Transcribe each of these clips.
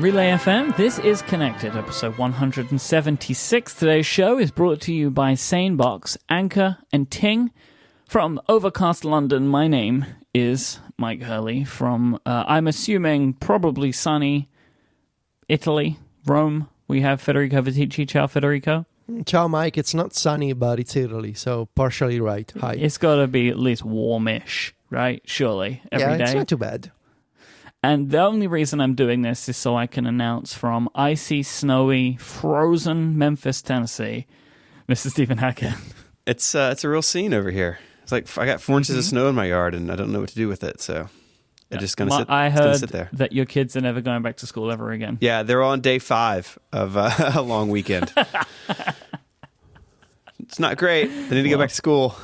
Relay FM, this is Connected, episode 176. Today's show is brought to you by Sanebox, Anchor, and Ting. From Overcast London, my name is Myke Hurley from, I'm assuming, probably sunny Italy, Rome. We have Federico Vitici. Ciao, Federico. Ciao, Mike. It's not sunny, but it's Italy, so partially right. Hi. It's got to be at least warmish, right? Surely, every day. It's not too bad. And the only reason I'm doing this is so I can announce from icy, snowy, frozen Memphis, Tennessee, Mr. Stephen Hackett. It's a real scene over here. It's like I got 4 inches of snow in my yard, and I don't know what to do with it, so I'm just going to sit there. I heard that your kids are never going back to school ever again. Yeah, they're on day 5 of a long weekend. It's not great. They need to go back to school.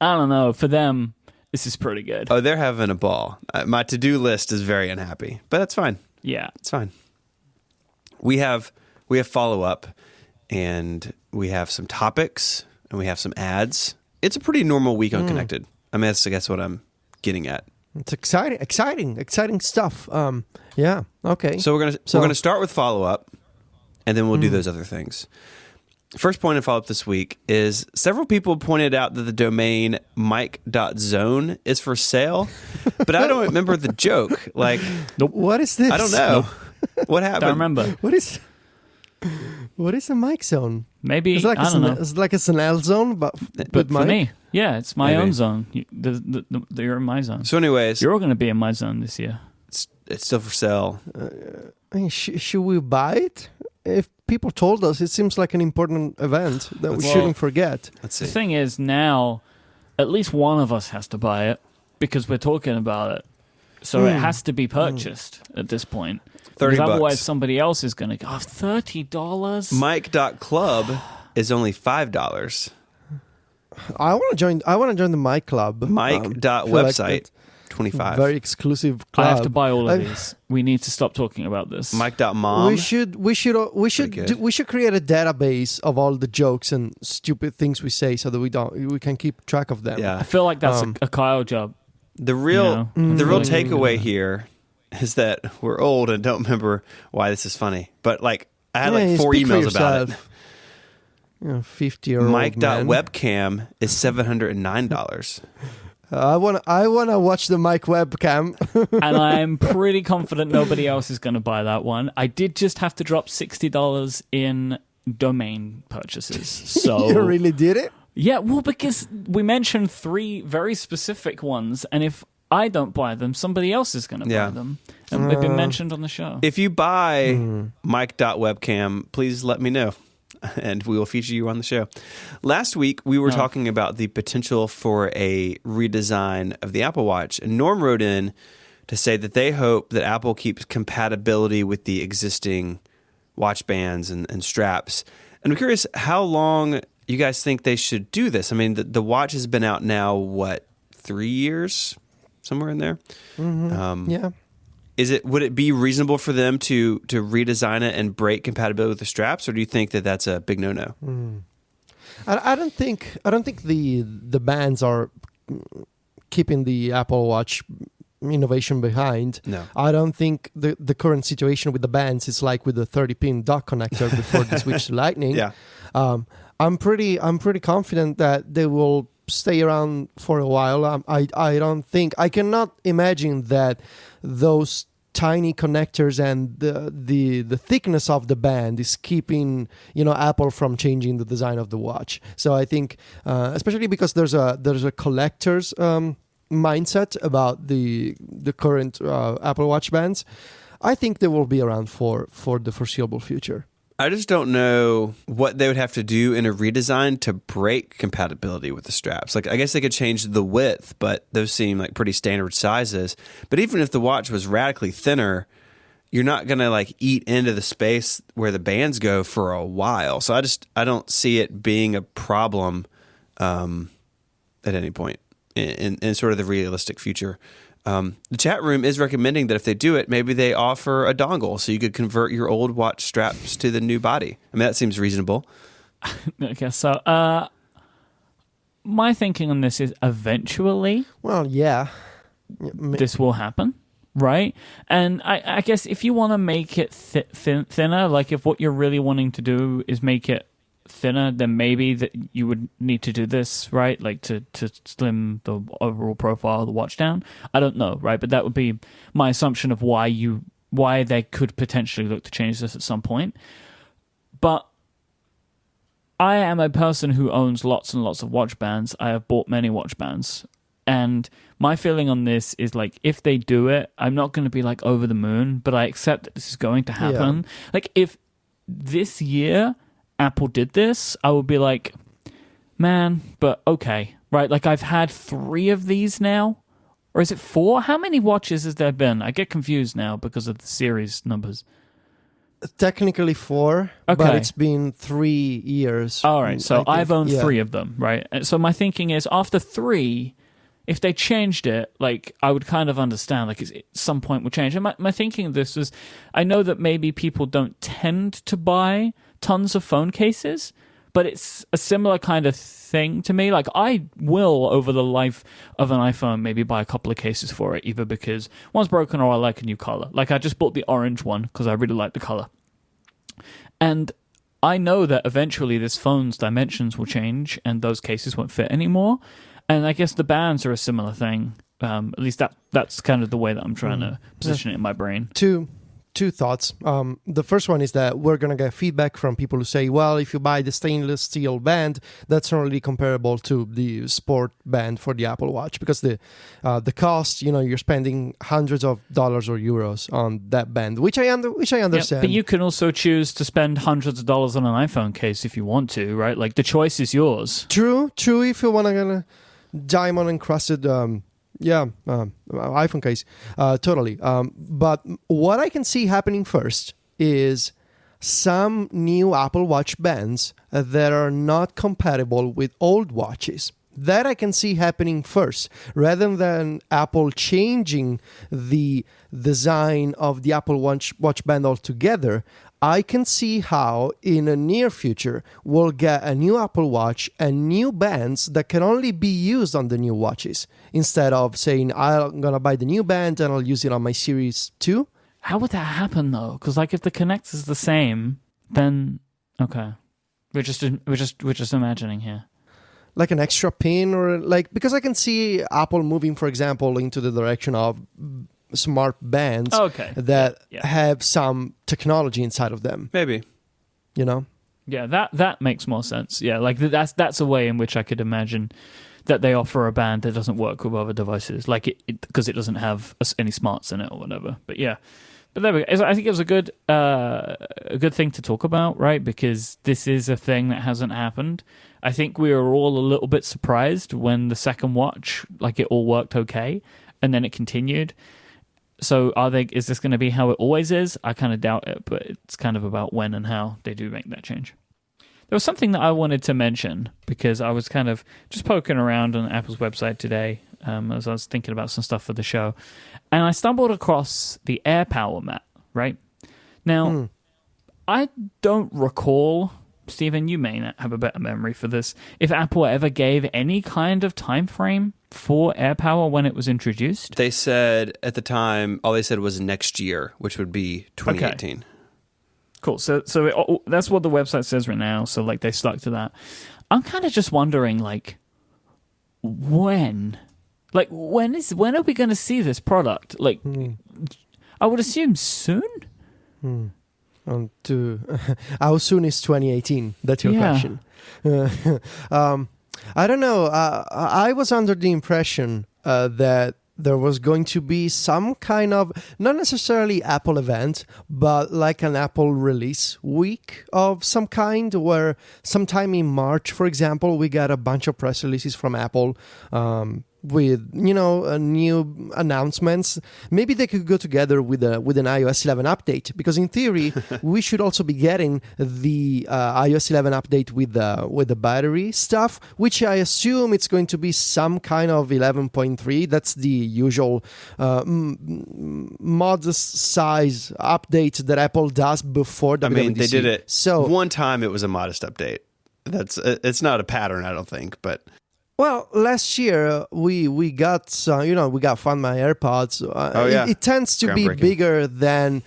I don't know. For them, this is pretty good. Oh, they're having a ball. My to-do list is very unhappy, but that's fine. Yeah. It's fine. We have follow-up, and we have some topics, and we have some ads. It's a pretty normal week on Connected. I mean, that's, I guess, what I'm getting at. It's exciting stuff. Yeah, okay. So we're gonna start with follow-up, and then we'll do those other things. First point of follow-up this week is several people pointed out that the domain myke.zone is for sale, but I don't remember the joke. Like, what is this? I don't know. What happened? Don't remember. What is a Myke zone? Maybe, it's like I don't know. It's like a SNL zone, but for Myke? me, yeah, it's my own zone. You're in my zone. So anyways. You're all going to be in my zone this year. It's still for sale. I mean, should we buy it? If people told us, it seems like an important event that we shouldn't forget. Let's see. The thing is, now, at least one of us has to buy it because we're talking about it. So it has to be purchased at this point. $30. Otherwise, somebody else is going to go, $30? Myke.club is only $5. I want to join the Myke club. Myke.website, $25. Very exclusive club. I have to buy all of these. We need to stop talking about this. Myke.mom. We should create a database of all the jokes and stupid things we say so that we can keep track of them. Yeah. I feel like that's a Kyle job. The real takeaway here is that we're old and don't remember why this is funny. But like I had like 4 emails about it. 50-year-old Myke.webcam is $709. I wanna watch the Myke webcam. And I'm pretty confident nobody else is going to buy that one. I did just have to drop $60 in domain purchases. So you really did it? Yeah, well, because we mentioned 3 very specific ones, and if I don't buy them, somebody else is going to buy them. And they've been mentioned on the show. If you buy Myke.webcam, please let me know, and we will feature you on the show. Last week, we were talking about the potential for a redesign of the Apple Watch, and Norm wrote in to say that they hope that Apple keeps compatibility with the existing watch bands and straps. And I'm curious how long you guys think they should do this. I mean, the watch has been out now, 3 years? Somewhere in there? Yeah. Would it be reasonable for them to redesign it and break compatibility with the straps, or do you think that that's a big no-no? I don't think the bands are keeping the Apple Watch innovation behind. No. I don't think the current situation with the bands is like with the 30-pin dock connector before they switch to Lightning. Yeah. I'm pretty confident that they will stay around for a while. I cannot imagine that those tiny connectors and the thickness of the band is keeping Apple from changing the design of the watch. So I think, especially because there's a collector's mindset about the current Apple Watch bands, I think they will be around for the foreseeable future. I just don't know what they would have to do in a redesign to break compatibility with the straps. Like, I guess they could change the width, but those seem like pretty standard sizes. But even if the watch was radically thinner, you're not going to like eat into the space where the bands go for a while. So I don't see it being a problem at any point in sort of the realistic future. The chat room is recommending that if they do it, maybe they offer a dongle so you could convert your old watch straps to the new body. I mean, that seems reasonable. I guess so. My thinking on this is eventually Well, yeah. this will happen. right? And I guess if you want to make it thinner, like if what you're really wanting to do is make it thinner, then maybe that you would need to do this, right? Like to slim the overall profile of the watch down. I don't know, right? But that would be my assumption of why they could potentially look to change this at some point. But I am a person who owns lots and lots of watch bands. I have bought many watch bands. And my feeling on this is like, if they do it, I'm not going to be like over the moon, but I accept that this is going to happen. Yeah. Like if this year Apple did this, I would be like, man, but okay, right? Like I've had 3 of these now. Or is it 4? How many watches has there been? I get confused now because of the series numbers. Technically 4, okay. But it's been 3 years. All right, so I've owned 3 of them, right? And so my thinking is, after 3, if they changed it, like, I would kind of understand, like, at some point would change. And my thinking of this was, I know that maybe people don't tend to buy tons of phone cases, but it's a similar kind of thing to me. Like, I will, over the life of an iPhone, maybe buy a couple of cases for it, either because one's broken or I like a new color. Like, I just bought the orange one because I really like the color. And I know that eventually this phone's dimensions will change and those cases won't fit anymore. And I guess the bands are a similar thing. At least that's kind of the way that I'm trying to position it in my brain. Two thoughts. The first one is that we're going to get feedback from people who say, well, if you buy the stainless steel band, that's not really comparable to the sport band for the Apple Watch, because the cost, you're spending hundreds of dollars or euros on that band, which I understand. Yeah, but you can also choose to spend hundreds of dollars on an iPhone case if you want to, right? Like, the choice is yours. True. If you want to get a diamond encrusted iPhone case, totally. But what I can see happening first is some new Apple Watch bands that are not compatible with old watches. That I can see happening first, rather than Apple changing the design of the Apple Watch band altogether. I can see how in the near future we'll get a new Apple Watch and new bands that can only be used on the new watches, instead of saying, I'm going to buy the new band and I'll use it on my Series 2. How would that happen, though? Because, like, if the Connect is the same, then, okay. We're just imagining here. Like an extra pin, or because I can see Apple moving, for example, into the direction of smart bands that have some technology inside of them. Maybe. Yeah, that makes more sense. Yeah, like that's a way in which I could imagine that they offer a band that doesn't work with other devices, like it because it doesn't have any smarts in it or whatever. But yeah. But there we go. I think it was a good thing to talk about, right? Because this is a thing that hasn't happened. I think we were all a little bit surprised when the second watch, like, it all worked okay, and then it continued. So is this going to be how it always is? I kind of doubt it, but it's kind of about when and how they do make that change. There was something that I wanted to mention, because I was kind of just poking around on Apple's website today as I was thinking about some stuff for the show, and I stumbled across the AirPower mat, right? Now, I don't recall, Stephen, you may have a better memory for this, if Apple ever gave any kind of time frame for AirPower when it was introduced. They said at the time, all they said was next year, which would be 2018. Okay. Cool. So that's what the website says right now. So, like, they stuck to that. I'm kind of just wondering, like, when? Like, when are we going to see this product? Like, I would assume soon. How soon is 2018? That's your question. I don't know. I was under the impression that there was going to be some kind of, not necessarily Apple event, but like an Apple release week of some kind, where sometime in March, for example, we got a bunch of press releases from Apple with new announcements. Maybe they could go together with an iOS 11 update, because in theory we should also be getting the iOS 11 update with the battery stuff, which I assume it's going to be some kind of 11.3. That's the usual modest size update that Apple does before WWDC. I mean, they did it. So one time it was a modest update. It's not a pattern, I don't think, but. Well, last year we got we got Find My AirPods. It tends to be bigger than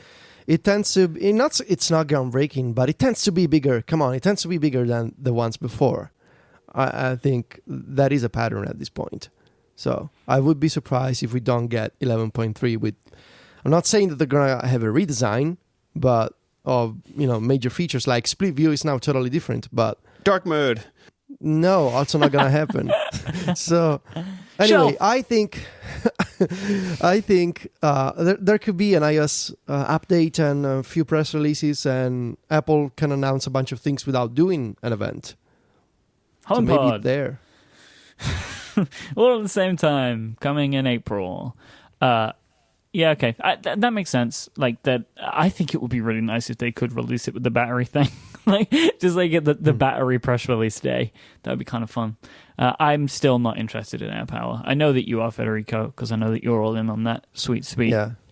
it tends to. It's not groundbreaking, but it tends to be bigger. Come on, it tends to be bigger than the ones before. I think that is a pattern at this point. So I would be surprised if we don't get 11.3 with. I'm not saying that they're gonna have a redesign, but of major features like split view is now totally different. But dark mode. No, also not gonna happen. So anyway, I think there could be an iOS update and a few press releases, and Apple can announce a bunch of things without doing an event. So maybe it's there. All at the same time, coming in April. Yeah, okay. That makes sense. Like that, I think it would be really nice if they could release it with the battery thing. Just get the battery press release day. That would be kind of fun. I'm still not interested in AirPower. I know that you are, Federico, because I know that you're all in on that sweet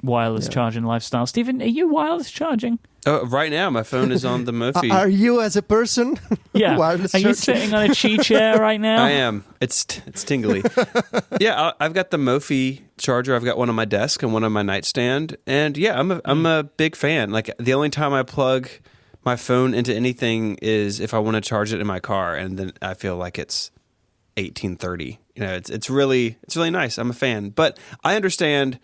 wireless charging lifestyle. Stephen, are you wireless charging? Right now, my phone is on the Mophie. Are you as a person? Yeah. Wireless are you sitting on a chi chair right now? I am. It's tingly. Yeah, I've got the Mophie charger. I've got one on my desk and one on my nightstand. And yeah, I'm a big fan. Like the only time I plug my phone into anything is if I want to charge it in my car, and then I feel like it's 1830. It's really nice. I'm a fan, but I understand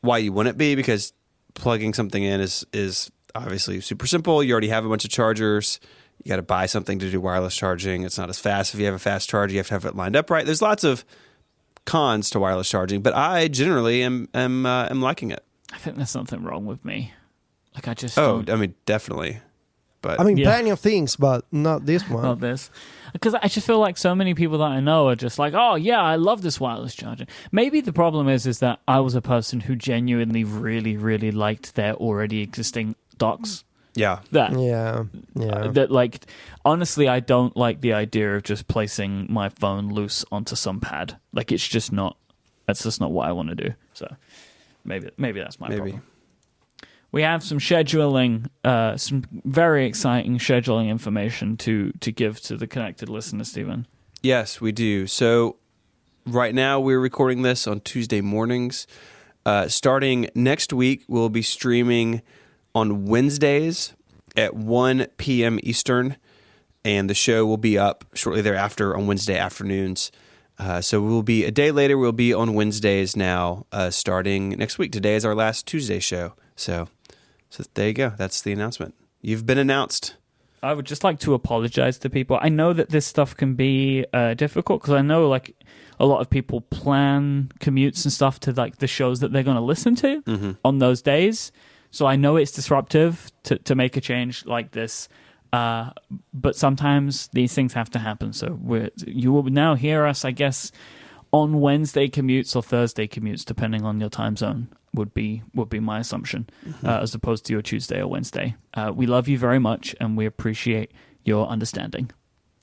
why you wouldn't be, because plugging something in is obviously super simple. You already have a bunch of chargers. You got to buy something to do wireless charging. It's not as fast. If you have a fast charger, you have to have it lined up right. There's lots of cons to wireless charging, but I generally am liking it. I think there's something wrong with me. Like I just definitely. But plenty of things, but not this one. Not this. Because I just feel like so many people that I know are just like, oh, yeah, I love this wireless charger. Maybe the problem is that I was a person who genuinely really, really liked their already existing docks. Yeah. That, like, honestly, I don't like the idea of just placing my phone loose onto some pad. Like, that's just not what I want to do. So maybe that's my problem. We have some scheduling, some very exciting scheduling information to give to the connected listener, Stephen. Yes, we do. So right now we're recording this on Tuesday mornings. Starting next week, we'll be streaming on Wednesdays at 1 p.m. Eastern, and the show will be up shortly thereafter on Wednesday afternoons. So we'll be a day later. We'll be on Wednesdays now, starting next week. Today is our last Tuesday show. So there you go. That's the announcement. You've been announced. I would just like to apologize to people. I know that this stuff can be difficult, because I know like a lot of people plan commutes and stuff to like the shows that they're going to listen to on those days. So I know it's disruptive to make a change like this. But sometimes these things have to happen. So you will now hear us, I guess, on Wednesday commutes or Thursday commutes, depending on your time zone. Would be my assumption, as opposed to your Tuesday or Wednesday. We love you very much, and we appreciate your understanding.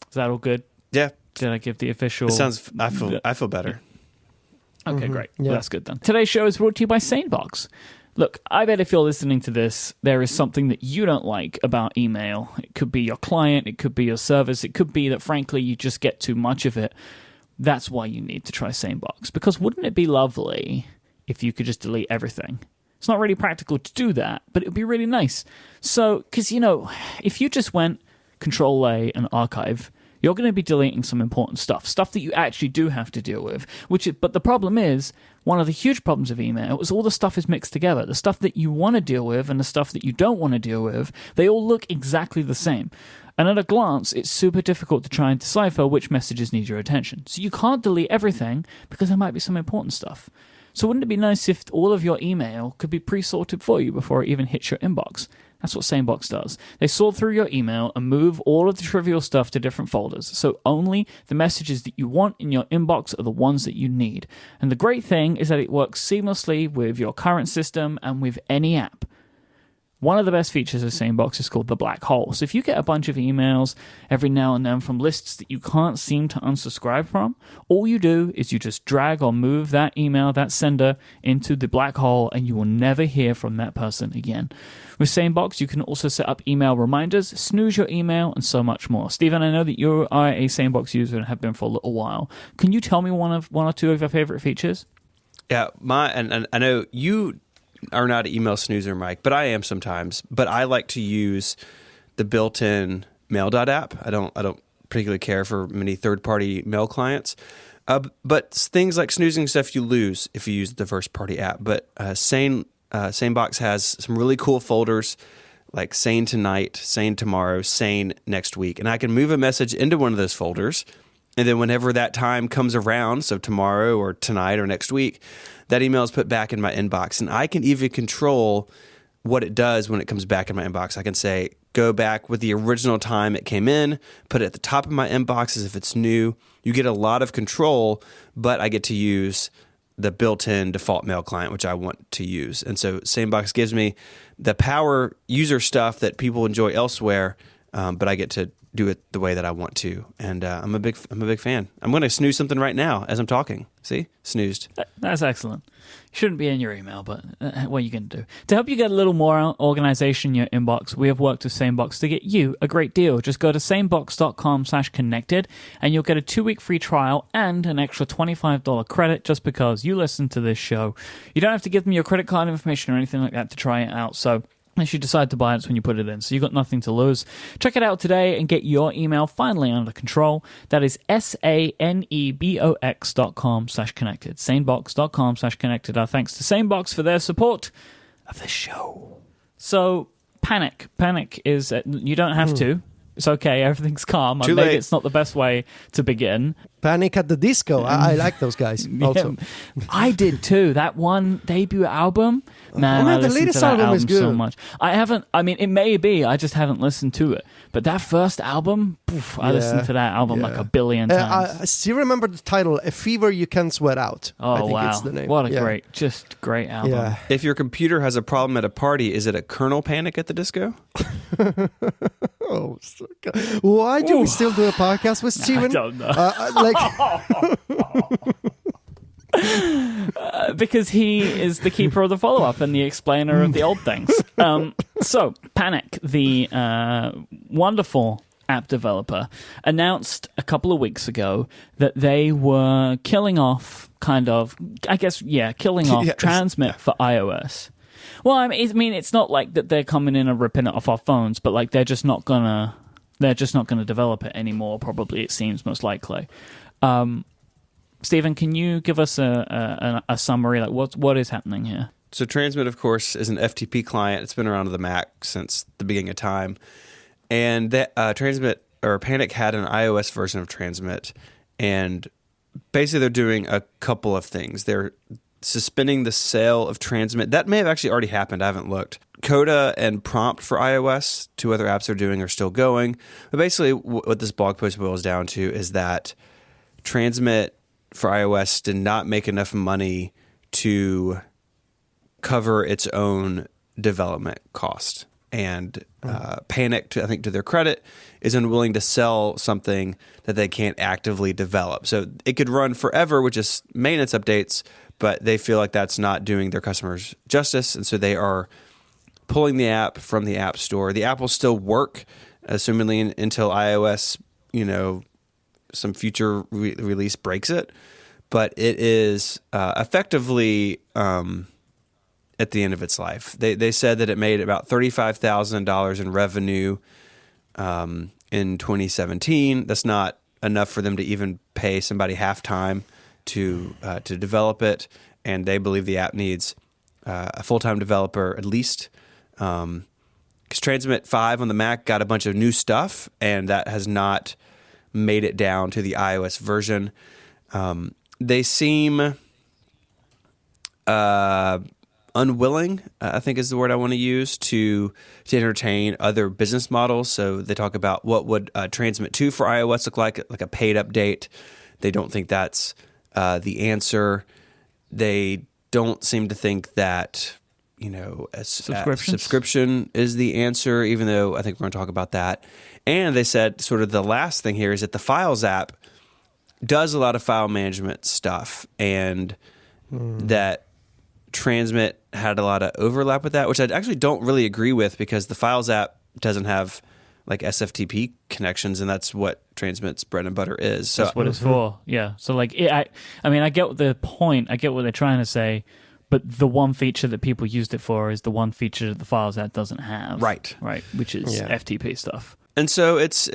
Is that all good? Yeah. Did I give the official? It sounds. I feel better. Okay, great. Yeah. Well, that's good then. Today's show is brought to you by SaneBox. Look, I bet if you're listening to this, there is something that you don't like about email. It could be your client, it could be your service, it could be that, frankly, you just get too much of it. That's why you need to try SaneBox. Because wouldn't it be lovely if you could just delete everything? It's not really practical to do that, but it would be really nice. So, because, if you just went Control-A and Archive, you're going to be deleting some important stuff that you actually do have to deal with. But the problem is, one of the huge problems of email is all the stuff is mixed together. The stuff that you want to deal with and the stuff that you don't want to deal with, they all look exactly the same. And at a glance, it's super difficult to try and decipher which messages need your attention. So you can't delete everything, because there might be some important stuff. So wouldn't it be nice if all of your email could be pre-sorted for you before it even hits your inbox? That's what SaneBox does. They sort through your email and move all of the trivial stuff to different folders, so only the messages that you want in your inbox are the ones that you need. And the great thing is that it works seamlessly with your current system and with any app. One of the best features of SaneBox is called the black hole. So if you get a bunch of emails every now and then from lists that you can't seem to unsubscribe from, all you do is you just drag or move that email, that sender, into the black hole, and you will never hear from that person again. With SaneBox, you can also set up email reminders, snooze your email, and so much more. Stephen, I know that you are a SaneBox user and have been for a little while. Can you tell me one or two of your favorite features? Yeah, and I know you are not an email snoozer, Myke, but I am sometimes. But I like to use the built-in Mail.app app. I don't particularly care for many third-party mail clients. But things like snoozing stuff you lose if you use the first-party app. But SaneBox has some really cool folders like Sane Tonight, Sane Tomorrow, Sane Next Week. And I can move a message into one of those folders. And then whenever that time comes around, so tomorrow or tonight or next week, that email is put back in my inbox. And I can even control what it does when it comes back in my inbox. I can say, go back with the original time it came in, put it at the top of my inbox as if it's new. You get a lot of control, but I get to use the built-in default mail client, which I want to use. And so SaneBox gives me the power user stuff that people enjoy elsewhere, but I get to do it the way that I want to. And I'm a big fan. I'm going to snooze something right now as I'm talking. See? Snoozed. That's excellent. Shouldn't be in your email, but what are you going to do? To help you get a little more organization in your inbox, we have worked with SaneBox to get you a great deal. Just go to sanebox.com/connected and you'll get a 2-week free trial and an extra $25 credit just because you listen to this show. You don't have to give them your credit card information or anything like that to try it out. So if you decide to buy it, it's when you put it in. So you've got nothing to lose. Check it out today and get your email finally under control. That is sanebox.com/connected. sanebox.com/connected. Our thanks to SaneBox for their support of this show. So, Panic. Panic is, you don't have to. It's okay, everything's calm. Too Maybe late. it's not the best way to begin. Panic at the Disco. I like those guys also. Yeah, I did too. That one debut album, man, I the listened latest to that album is so good. much. It may be, I just haven't listened to it. But that first album, I listened to that album like a billion times. I still remember the title, A Fever You Can't Sweat Out. Oh, I think wow. it's the name. What a great album. Yeah. If your computer has a problem at a party, is it a kernel panic at the disco? Oh, why do we still do a podcast with Steven? I don't know. Because he is the keeper of the follow-up and the explainer of the old things. So, Panic, the wonderful app developer, announced a couple of weeks ago that they were killing off Transmit for iOS. Well, I mean, it's not like that they're coming in and ripping it off our phones, but like they're just not gonna develop it anymore. Probably, it seems most likely. Stephen, can you give us a summary? Like, what is happening here? So Transmit, of course, is an FTP client. It's been around on the Mac since the beginning of time, and that Transmit or Panic had an iOS version of Transmit, and basically they're doing a couple of things. They're suspending the sale of Transmit. That may have actually already happened. I haven't looked. Coda and Prompt for iOS, 2 other apps they're doing, are still going. But basically what this blog post boils down to is that Transmit for iOS did not make enough money to cover its own development cost. And Panic, I think to their credit, is unwilling to sell something that they can't actively develop. So it could run forever with just maintenance updates, but they feel like that's not doing their customers justice, and so they are pulling the app from the App Store. The app will still work, assumingly until iOS, some future release breaks it, but it is effectively at the end of its life. They said that it made about $35,000 in revenue in 2017. That's not enough for them to even pay somebody half-time to develop it, and they believe the app needs a full-time developer at least. Because Transmit 5 on the Mac got a bunch of new stuff, and that has not made it down to the iOS version. They seem unwilling, I think is the word I want to use, to entertain other business models. So they talk about what would Transmit 2 for iOS look like a paid update. They don't think that's the answer. They don't seem to think that, a Subscriptions? subscription is the answer, even though I think we're going to talk about that. And they said sort of the last thing here is that the Files app does a lot of file management stuff, and that Transmit had a lot of overlap with that, which I actually don't really agree with, because the Files app doesn't have like SFTP connections, and that's what Transmit's bread and butter is. So That's what it's for. Yeah. So like, I mean, I get the point. I get what they're trying to say, but the one feature that people used it for is the one feature that the Files app doesn't have. Right. Right. Which is FTP stuff. And so it's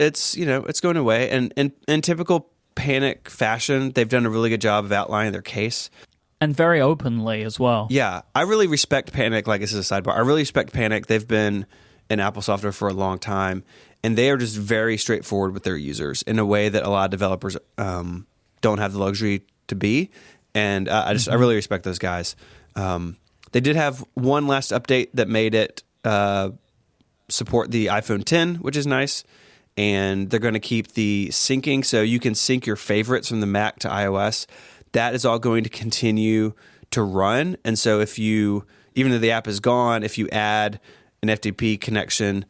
going away. And in typical Panic fashion, they've done a really good job of outlining their case. And very openly as well. Yeah. I really respect Panic. Like, this is a sidebar. I really respect Panic. They've been in Apple software for a long time, and they are just very straightforward with their users in a way that a lot of developers don't have the luxury to be. And I really respect those guys. They did have one last update that made it support the iPhone 10, which is nice. And they're going to keep the syncing, so you can sync your favorites from the Mac to iOS. That is all going to continue to run. And so even though the app is gone, if you add an FTP connection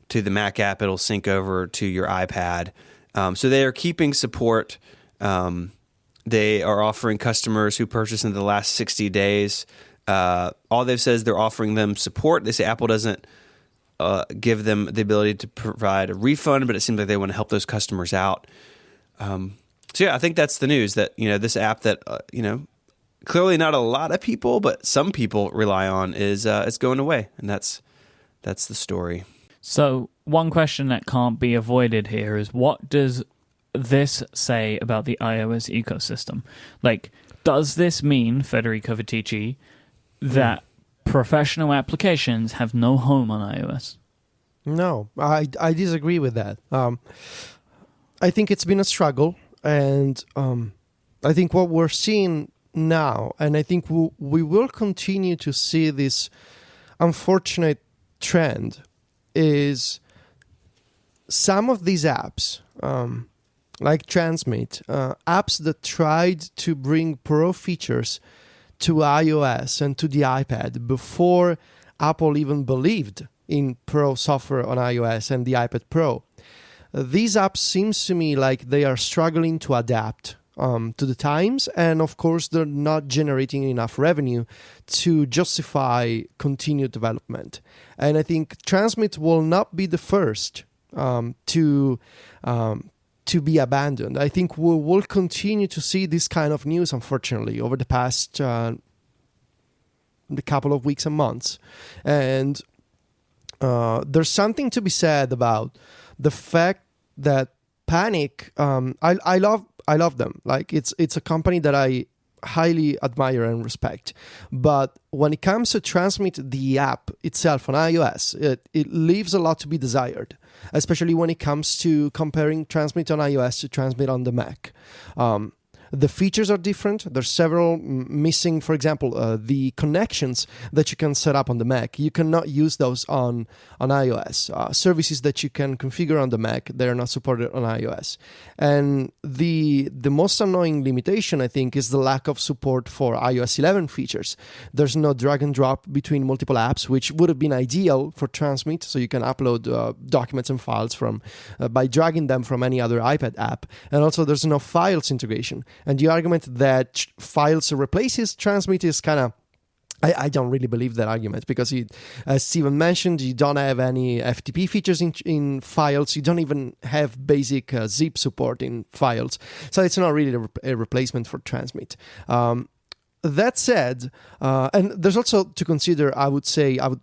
to the Mac app, it'll sync over to your iPad. So they are keeping support. They are offering customers who purchase in the last 60 days. All they've said is they're offering them support. They say Apple doesn't give them the ability to provide a refund, but it seems like they want to help those customers out. So yeah, I think that's the news, that this app that clearly not a lot of people, but some people rely on is going away, and that's the story. So one question that can't be avoided here is, what does this say about the iOS ecosystem? Like, does this mean, Federico Viticci, that professional applications have no home on iOS? No, I disagree with that. I think it's been a struggle, and I think what we're seeing now, and I think we will continue to see this unfortunate trend, is some of these apps, like Transmit, apps that tried to bring Pro features to iOS and to the iPad before Apple even believed in Pro software on iOS and the iPad Pro. These apps seems to me like they are struggling to adapt to the times, and of course they're not generating enough revenue to justify continued development. And I think Transmit will not be the first to be abandoned. I think we will continue to see this kind of news, unfortunately, over the past the couple of weeks and months. And there's something to be said about the fact that Panic, I love them. Like, it's a company that I highly admire and respect. But when it comes to Transmit, the app itself on iOS, it leaves a lot to be desired, especially when it comes to comparing Transmit on iOS to Transmit on the Mac. The features are different. There's several missing, for example, the connections that you can set up on the Mac. You cannot use those on iOS. Services that you can configure on the Mac, they're not supported on iOS. And the most annoying limitation, I think, is the lack of support for iOS 11 features. There's no drag and drop between multiple apps, which would have been ideal for Transmit, so you can upload documents and files by dragging them from any other iPad app. And also, there's no files integration. And the argument that Files replaces Transmit is kind of, I don't really believe that argument, because as Steven mentioned, you don't have any FTP features in Files. You don't even have basic zip support in Files. So it's not really a replacement for Transmit. That said, and there's also to consider, I would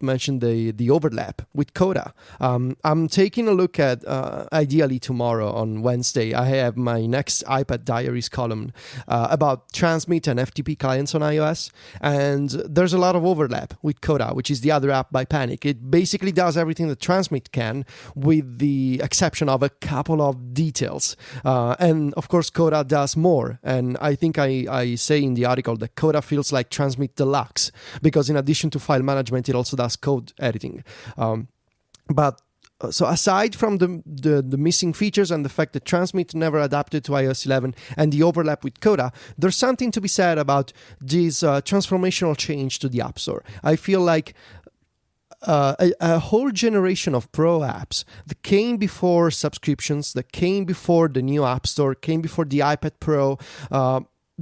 mention the overlap with Coda. I'm taking a look at, ideally tomorrow on Wednesday, I have my next iPad Diaries column about Transmit and FTP clients on iOS, and there's a lot of overlap with Coda, which is the other app by Panic. It basically does everything that Transmit can, with the exception of a couple of details. And of course, Coda does more, and I think I say in the article that Coda feels like Transmit Deluxe, because in addition to file management, it also does code editing. But So aside from the missing features and the fact that Transmit never adapted to iOS 11 and the overlap with Coda, there's something to be said about this transformational change to the App Store. I feel like a whole generation of pro apps that came before subscriptions, that came before the new App Store, came before the iPad Pro,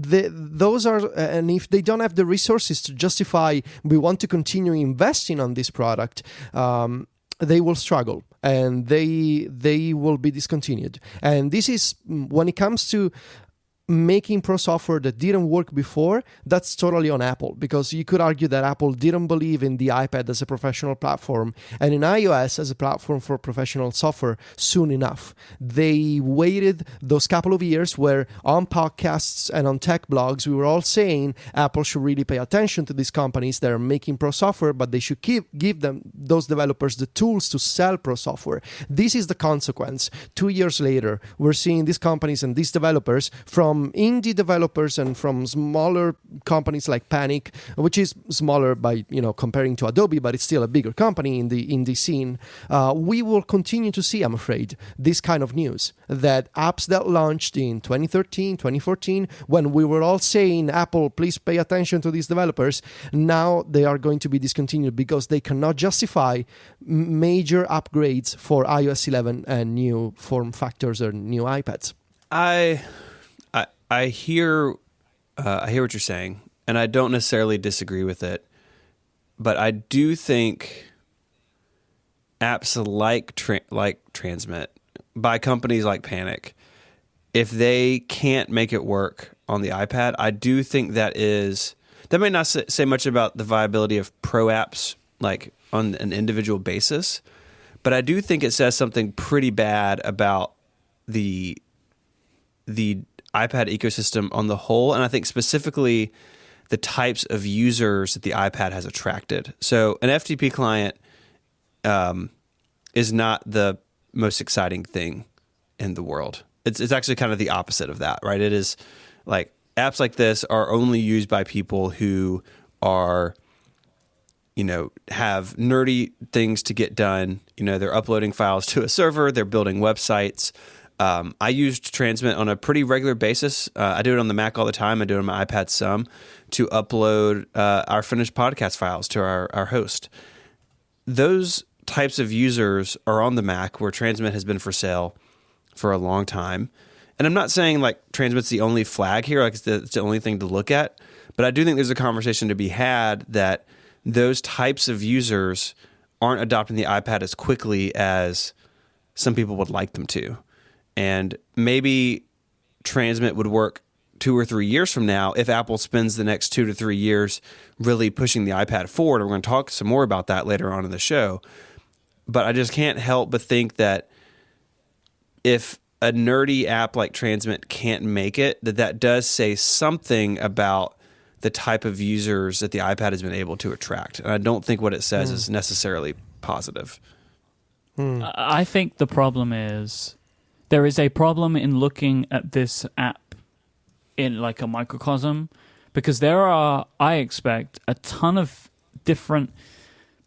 those are, and if they don't have the resources to justify we want to continue investing on this product, they will struggle and they will be discontinued. And this is, when it comes to making pro software that didn't work before, that's totally on Apple, because you could argue that Apple didn't believe in the iPad as a professional platform and in iOS as a platform for professional software soon enough. They waited those couple of years where on podcasts and on tech blogs we were all saying Apple should really pay attention to these companies that are making pro software, but they should give them, those developers, the tools to sell pro software. This is the consequence. 2 years later, we're seeing these companies and these developers, from indie developers and from smaller companies like Panic, which is smaller by comparing to Adobe, but it's still a bigger company in the indie scene. We will continue to see, I'm afraid, this kind of news, that apps that launched in 2013, 2014, when we were all saying, Apple, please pay attention to these developers, now they are going to be discontinued because they cannot justify major upgrades for iOS 11 and new form factors or new iPads. I hear what you're saying, and I don't necessarily disagree with it, but I do think apps like Transmit by companies like Panic, if they can't make it work on the iPad, I do think that may not say much about the viability of pro apps like on an individual basis, but I do think it says something pretty bad about the iPad ecosystem on the whole, and I think specifically the types of users that the iPad has attracted. So an FTP client is not the most exciting thing in the world. It's actually kind of the opposite of that, right? It is like apps like this are only used by people who are, have nerdy things to get done. They're uploading files to a server, they're building websites. I used Transmit on a pretty regular basis. I do it on the Mac all the time. I do it on my iPad some to upload our finished podcast files to our host. Those types of users are on the Mac, where Transmit has been for sale for a long time. And I'm not saying like Transmit's the only flag here, like it's the only thing to look at, but I do think there's a conversation to be had that those types of users aren't adopting the iPad as quickly as some people would like them to. And maybe Transmit would work 2 or 3 years from now if Apple spends the next 2 to 3 years really pushing the iPad forward. We're going to talk some more about that later on in the show. But I just can't help but think that if a nerdy app like Transmit can't make it, that does say something about the type of users that the iPad has been able to attract. And I don't think what it says is necessarily positive. I think the problem is, there is a problem in looking at this app in like a microcosm, because there are, I expect, a ton of different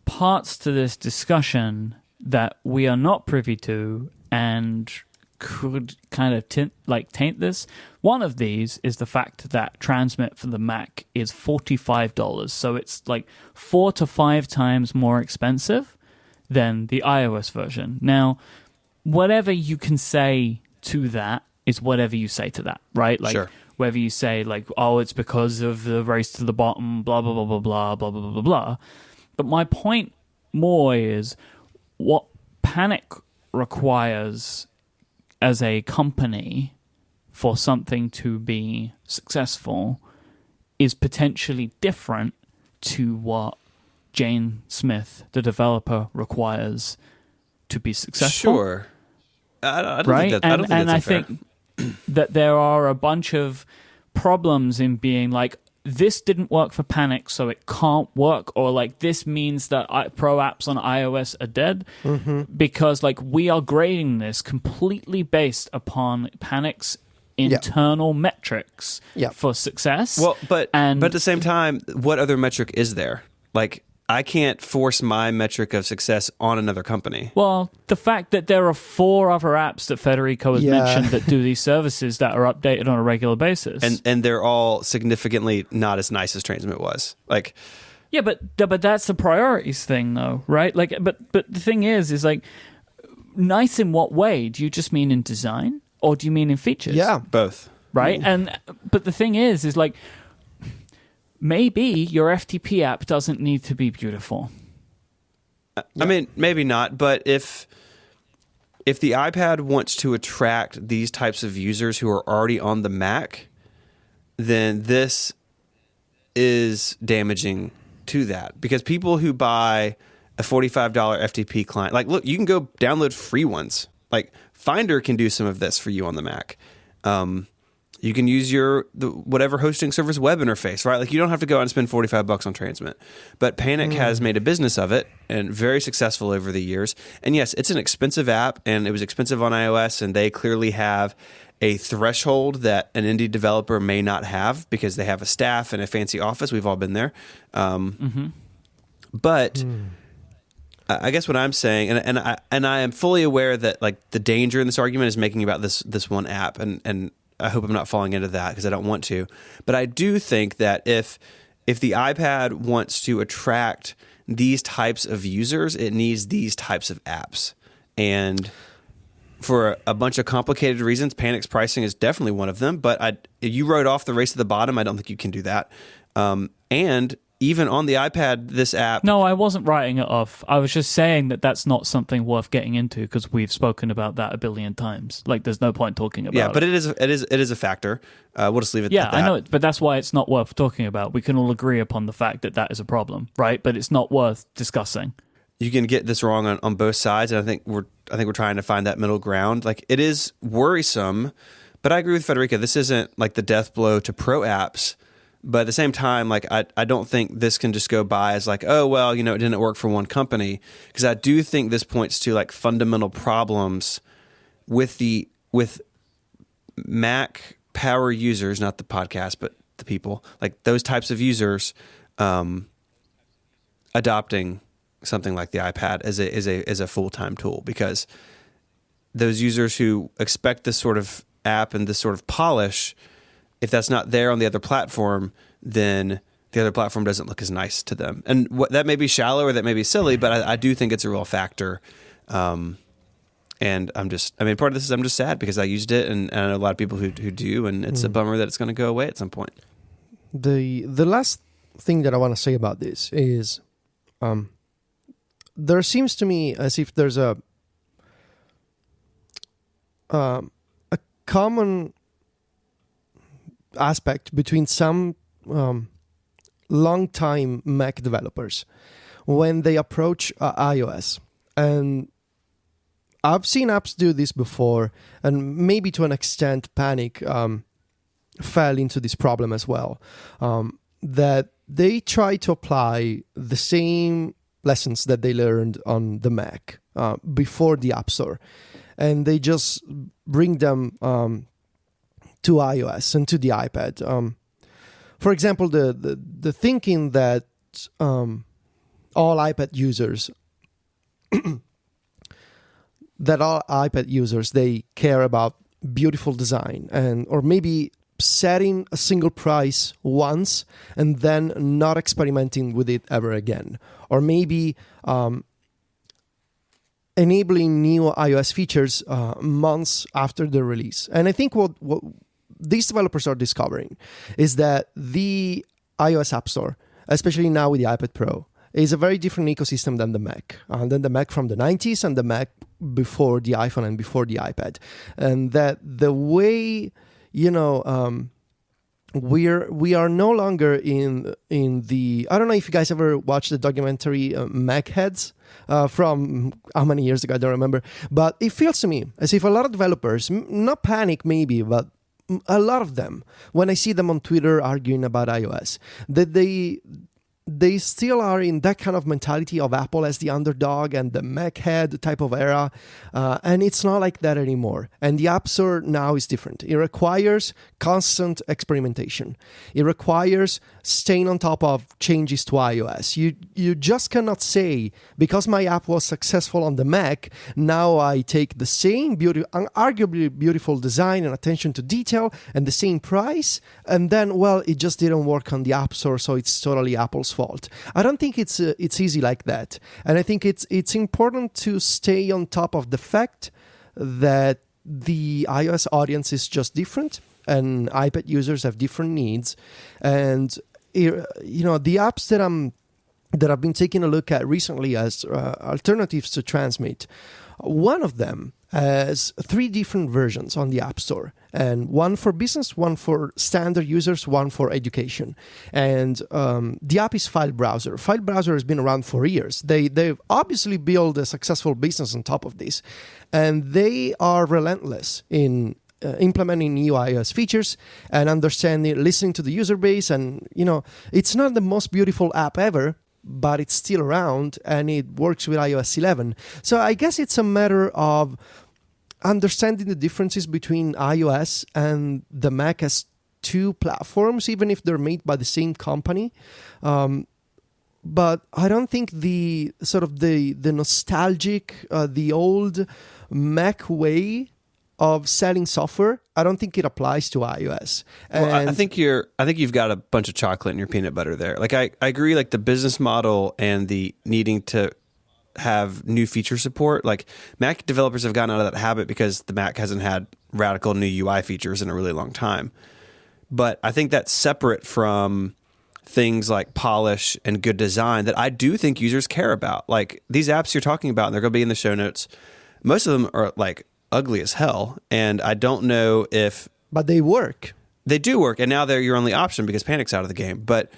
parts to this discussion that we are not privy to and could kind of taint this. One of these is the fact that Transmit for the Mac is $45, so it's like 4 to 5 times more expensive than the iOS version. Now, whatever you can say to that is whatever you say to that, right? Like, sure. Whether you say, like, oh, it's because of the race to the bottom, blah, blah, blah, blah, blah, blah, blah, blah, blah. But my point more is what Panic requires as a company for something to be successful is potentially different to what Jane Smith, the developer, requires to be successful. Sure. I don't right? think that's and I unfair. think that there are a bunch of problems in being like, this didn't work for Panic, so it can't work, or like this means that pro apps on iOS are dead, because like we are grading this completely based upon Panic's internal metrics for success. Well, but at the same time, what other metric is there? Like, I can't force my metric of success on another company. Well, the fact that there are 4 other apps that Federico has Yeah. mentioned that do these services that are updated on a regular basis. And they're all significantly not as nice as Transmit was. Like, yeah, but that's a priorities thing, though, right? Like, but the thing is like, nice in what way? Do you just mean in design, or do you mean in features? Yeah. both. Right. But the thing is like, maybe your FTP app doesn't need to be beautiful. I mean, maybe not, but if the iPad wants to attract these types of users who are already on the Mac, then this is damaging to that, because people who buy a $45 FTP client, like, look, you can go download free ones. Like, Finder can do some of this for you on the Mac. You can use whatever hosting service web interface, right? Like, you don't have to go out and spend $45 on Transmit. But Panic has made a business of it and very successful over the years. And yes, it's an expensive app, and it was expensive on iOS, and they clearly have a threshold that an indie developer may not have because they have a staff and a fancy office. We've all been there. But I guess what I'm saying, and I am fully aware that, like, the danger in this argument is making about this one app, and I hope I'm not falling into that because I don't want to. But I do think that if the iPad wants to attract these types of users, it needs these types of apps. And for a bunch of complicated reasons, Panic's pricing is definitely one of them. But you wrote off the race to the bottom. I don't think you can do that. And even on the iPad, this app... No, I wasn't writing it off. I was just saying that that's not something worth getting into because we've spoken about that a billion times. Like, there's no point talking about it. Yeah, but it is a factor. We'll just leave it at that. Yeah, I know it, but that's why it's not worth talking about. We can all agree upon the fact that is a problem, right? But it's not worth discussing. You can get this wrong on both sides, and I think we're trying to find that middle ground. Like, it is worrisome, but I agree with Federica. This isn't like the death blow to pro apps. But at the same time, like, I don't think this can just go by as like, oh, well, it didn't work for one company. Because I do think this points to, like, fundamental problems with Mac power users, not the podcast, but the people, like those types of users adopting something like the iPad as a full-time tool. Because those users who expect this sort of app and this sort of polish, if that's not there on the other platform, then the other platform doesn't look as nice to them. And that may be shallow or that may be silly, but I do think it's a real factor. And part of this is I'm just sad because I used it, and I know a lot of people who do, and it's a bummer that it's going to go away at some point. The last thing that I want to say about this is there seems to me as if there's a common aspect between some long-time Mac developers when they approach iOS. And I've seen apps do this before, and maybe to an extent Panic fell into this problem as well, that they try to apply the same lessons that they learned on the Mac before the App Store, and they just bring them to iOS and to the iPad. For example, the thinking that all iPad users they care about beautiful design, or maybe setting a single price once and then not experimenting with it ever again, or maybe enabling new iOS features months after the release. And I think what these developers are discovering is that the iOS App Store, especially now with the iPad Pro, is a very different ecosystem than the Mac, than the Mac from the 90s and the Mac before the iPhone and before the iPad. And that the way, we are no longer in the... I don't know if you guys ever watched the documentary Mac Heads from how many years ago, I don't remember. But it feels to me as if a lot of developers, not Panic maybe, but a lot of them, when I see them on Twitter arguing about iOS, that they they still are in that kind of mentality of Apple as the underdog and the Mac head type of era. And it's not like that anymore. And the App Store now is different. It requires constant experimentation. It requires staying on top of changes to iOS. You just cannot say, because my app was successful on the Mac, now I take the same arguably beautiful design and attention to detail and the same price, and then, well, it just didn't work on the App Store, so it's totally Apple's fault. I don't think it's easy like that. And I think it's important to stay on top of the fact that the iOS audience is just different and iPad users have different needs. And the apps that I've been taking a look at recently as alternatives to Transmit, one of them has 3 different versions on the App Store, and one for business, one for standard users, one for education. And the app is File Browser. File Browser has been around for years. They've obviously built a successful business on top of this, and they are relentless in implementing new iOS features and listening to the user base. And, it's not the most beautiful app ever, but it's still around and it works with iOS 11. So I guess it's a matter of understanding the differences between iOS and the Mac as 2 platforms, even if they're made by the same company. But I don't think the nostalgic, the old Mac way of selling software, I don't think it applies to iOS. Well, I think you've got a bunch of chocolate in your peanut butter there. Like I agree, like the business model and the needing to have new feature support. Like Mac developers have gotten out of that habit because the Mac hasn't had radical new UI features in a really long time. But I think that's separate from things like polish and good design that I do think users care about. Like these apps you're talking about, and they're going to be in the show notes. Most of them are like ugly as hell, and I don't know if... But they work. They do work, and now they're your only option because Panic's out of the game. But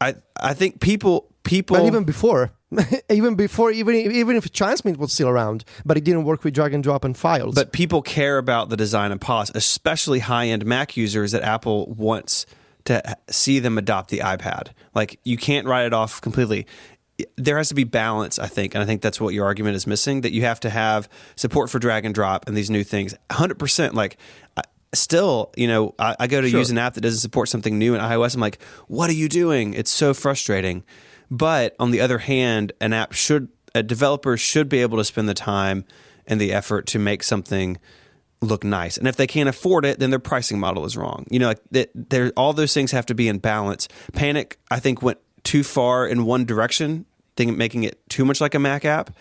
I think people... But even before, even if Transmit was still around, but it didn't work with drag and drop and files. But people care about the design and polish, especially high-end Mac users that Apple wants to see them adopt the iPad. Like, you can't write it off completely. There has to be balance, I think, and I think that's what your argument is missing, that you have to have support for drag and drop and these new things. 100%, like, still, I go to use an app that doesn't support something new in iOS. I'm like, what are you doing? It's so frustrating. But on the other hand, a developer should be able to spend the time and the effort to make something look nice. And if they can't afford it, then their pricing model is wrong. All those things have to be in balance. Panic, I think, went too far in one direction, making it too much like a Mac app.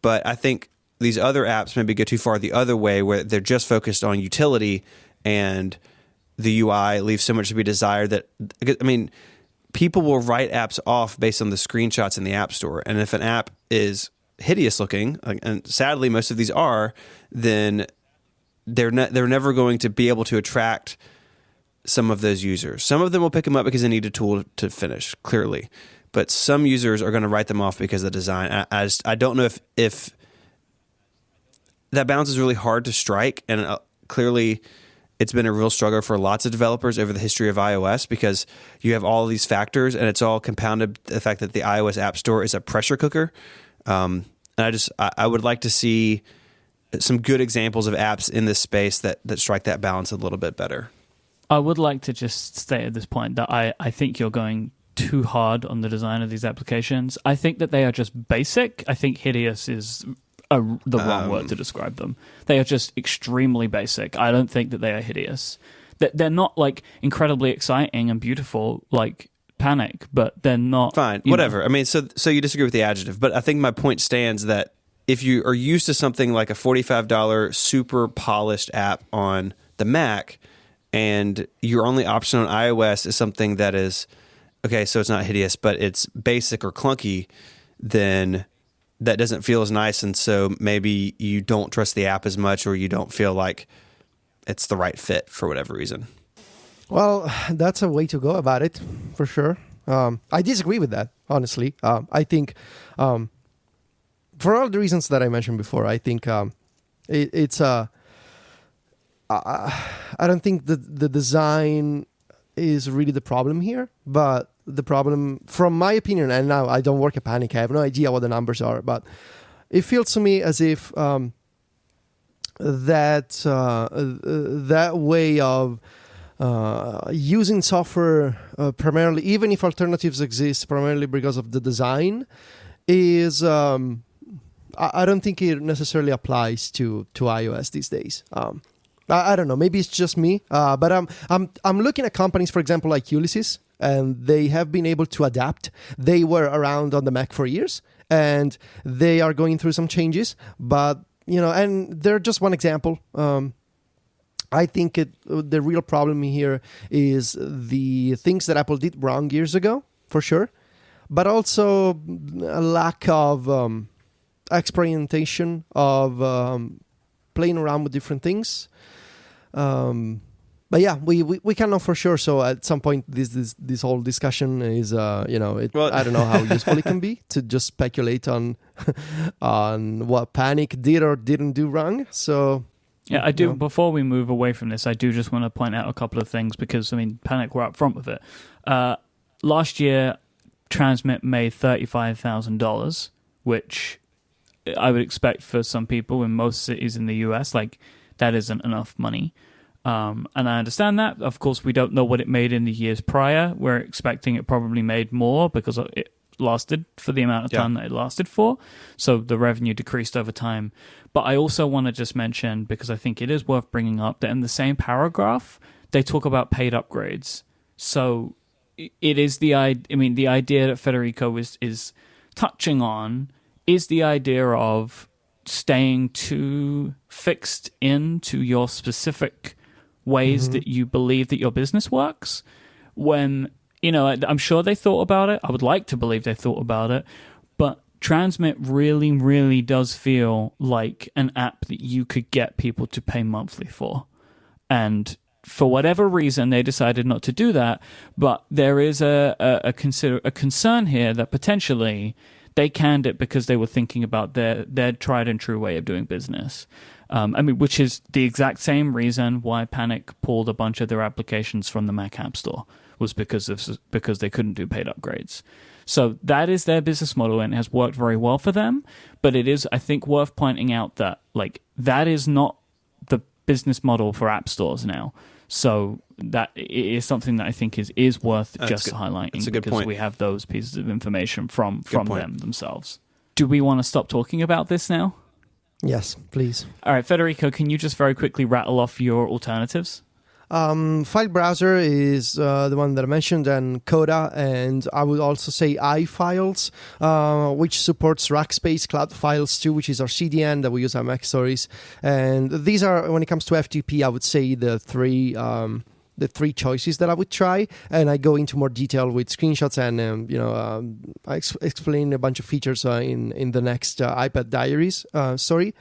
But I think these other apps maybe go too far the other way, where they're just focused on utility and the UI leaves so much to be desired that, I mean, people will write apps off based on the screenshots in the App Store. And if an app is hideous looking, and sadly most of these are, then they're never going to be able to attract some of those users. Some of them will pick them up because they need a tool to finish, clearly. But some users are going to write them off because of the design. I don't know if that balance is really hard to strike. And clearly it's been a real struggle for lots of developers over the history of iOS, because you have all these factors and it's all compounded the fact that the iOS App Store is a pressure cooker. And I would like to see some good examples of apps in this space that strike that balance a little bit better. I would like to just state at this point that I think you're going too hard on the design of these applications. I think that they are just basic. I think hideous is the wrong word to describe them. They are just extremely basic. I don't think that they are hideous. They're not like incredibly exciting and beautiful like Panic, but they're not... Fine, whatever. I mean, so you disagree with the adjective, but I think my point stands that if you are used to something like a $45 super polished app on the Mac, and your only option on iOS is something that is, okay, so it's not hideous, but it's basic or clunky, then that doesn't feel as nice, and so maybe you don't trust the app as much, or you don't feel like it's the right fit for whatever reason. Well, that's a way to go about it, for sure. I disagree with that, honestly. I think, for all the reasons that I mentioned before, I think it's I don't think the design is really the problem here, but the problem, from my opinion, and now I don't work at Panic, I have no idea what the numbers are, but it feels to me as if that way of using software primarily, even if alternatives exist, primarily because of the design, is I don't think it necessarily applies to iOS these days. I don't know. Maybe it's just me, but I'm looking at companies, for example, like Ulysses, and they have been able to adapt. They were around on the Mac for years, and they are going through some changes. But and they're just one example. I think the real problem here is the things that Apple did wrong years ago, for sure, but also a lack of experimentation, of playing around with different things. But yeah, we can't know for sure. So at some point, this whole discussion is, I don't know how useful it can be to just speculate on what Panic did or didn't do wrong. So yeah, I do. Before we move away from this, I do just want to point out a couple of things because Panic were up front with it. Last year, Transmit made $35,000, which I would expect for some people in most cities in the US, that isn't enough money. And I understand that. Of course, we don't know what it made in the years prior. We're expecting it probably made more because it lasted for the amount of time that it lasted for. So the revenue decreased over time. But I also want to just mention, because I think it is worth bringing up, that in the same paragraph, they talk about paid upgrades. So it is the idea that Federico is touching on is the idea of staying too fixed into your specific ways that you believe that your business works. When, I'm sure they thought about it. I would like to believe they thought about it. But Transmit really, really does feel like an app that you could get people to pay monthly for. And for whatever reason, they decided not to do that. But there is a concern here that potentially they canned it because they were thinking about their tried and true way of doing business. Which is the exact same reason why Panic pulled a bunch of their applications from the Mac App Store, was because they couldn't do paid upgrades. So that is their business model, and it has worked very well for them. But it is, I think, worth pointing out that that is not the business model for app stores now. So that is something that I think is worth highlighting. That's a good because point. we have those pieces of information from them themselves. Do we want to stop talking about this now? Yes, please. All right, Federico, can you just very quickly rattle off your alternatives? File browser is the one that I mentioned, and Coda, and I would also say iFiles, which supports Rackspace Cloud Files too, which is our CDN that we use on Mac Stories. And these are, when it comes to FTP, I would say the three choices that I would try, and I go into more detail with screenshots and I explain a bunch of features in the next iPad Diaries story.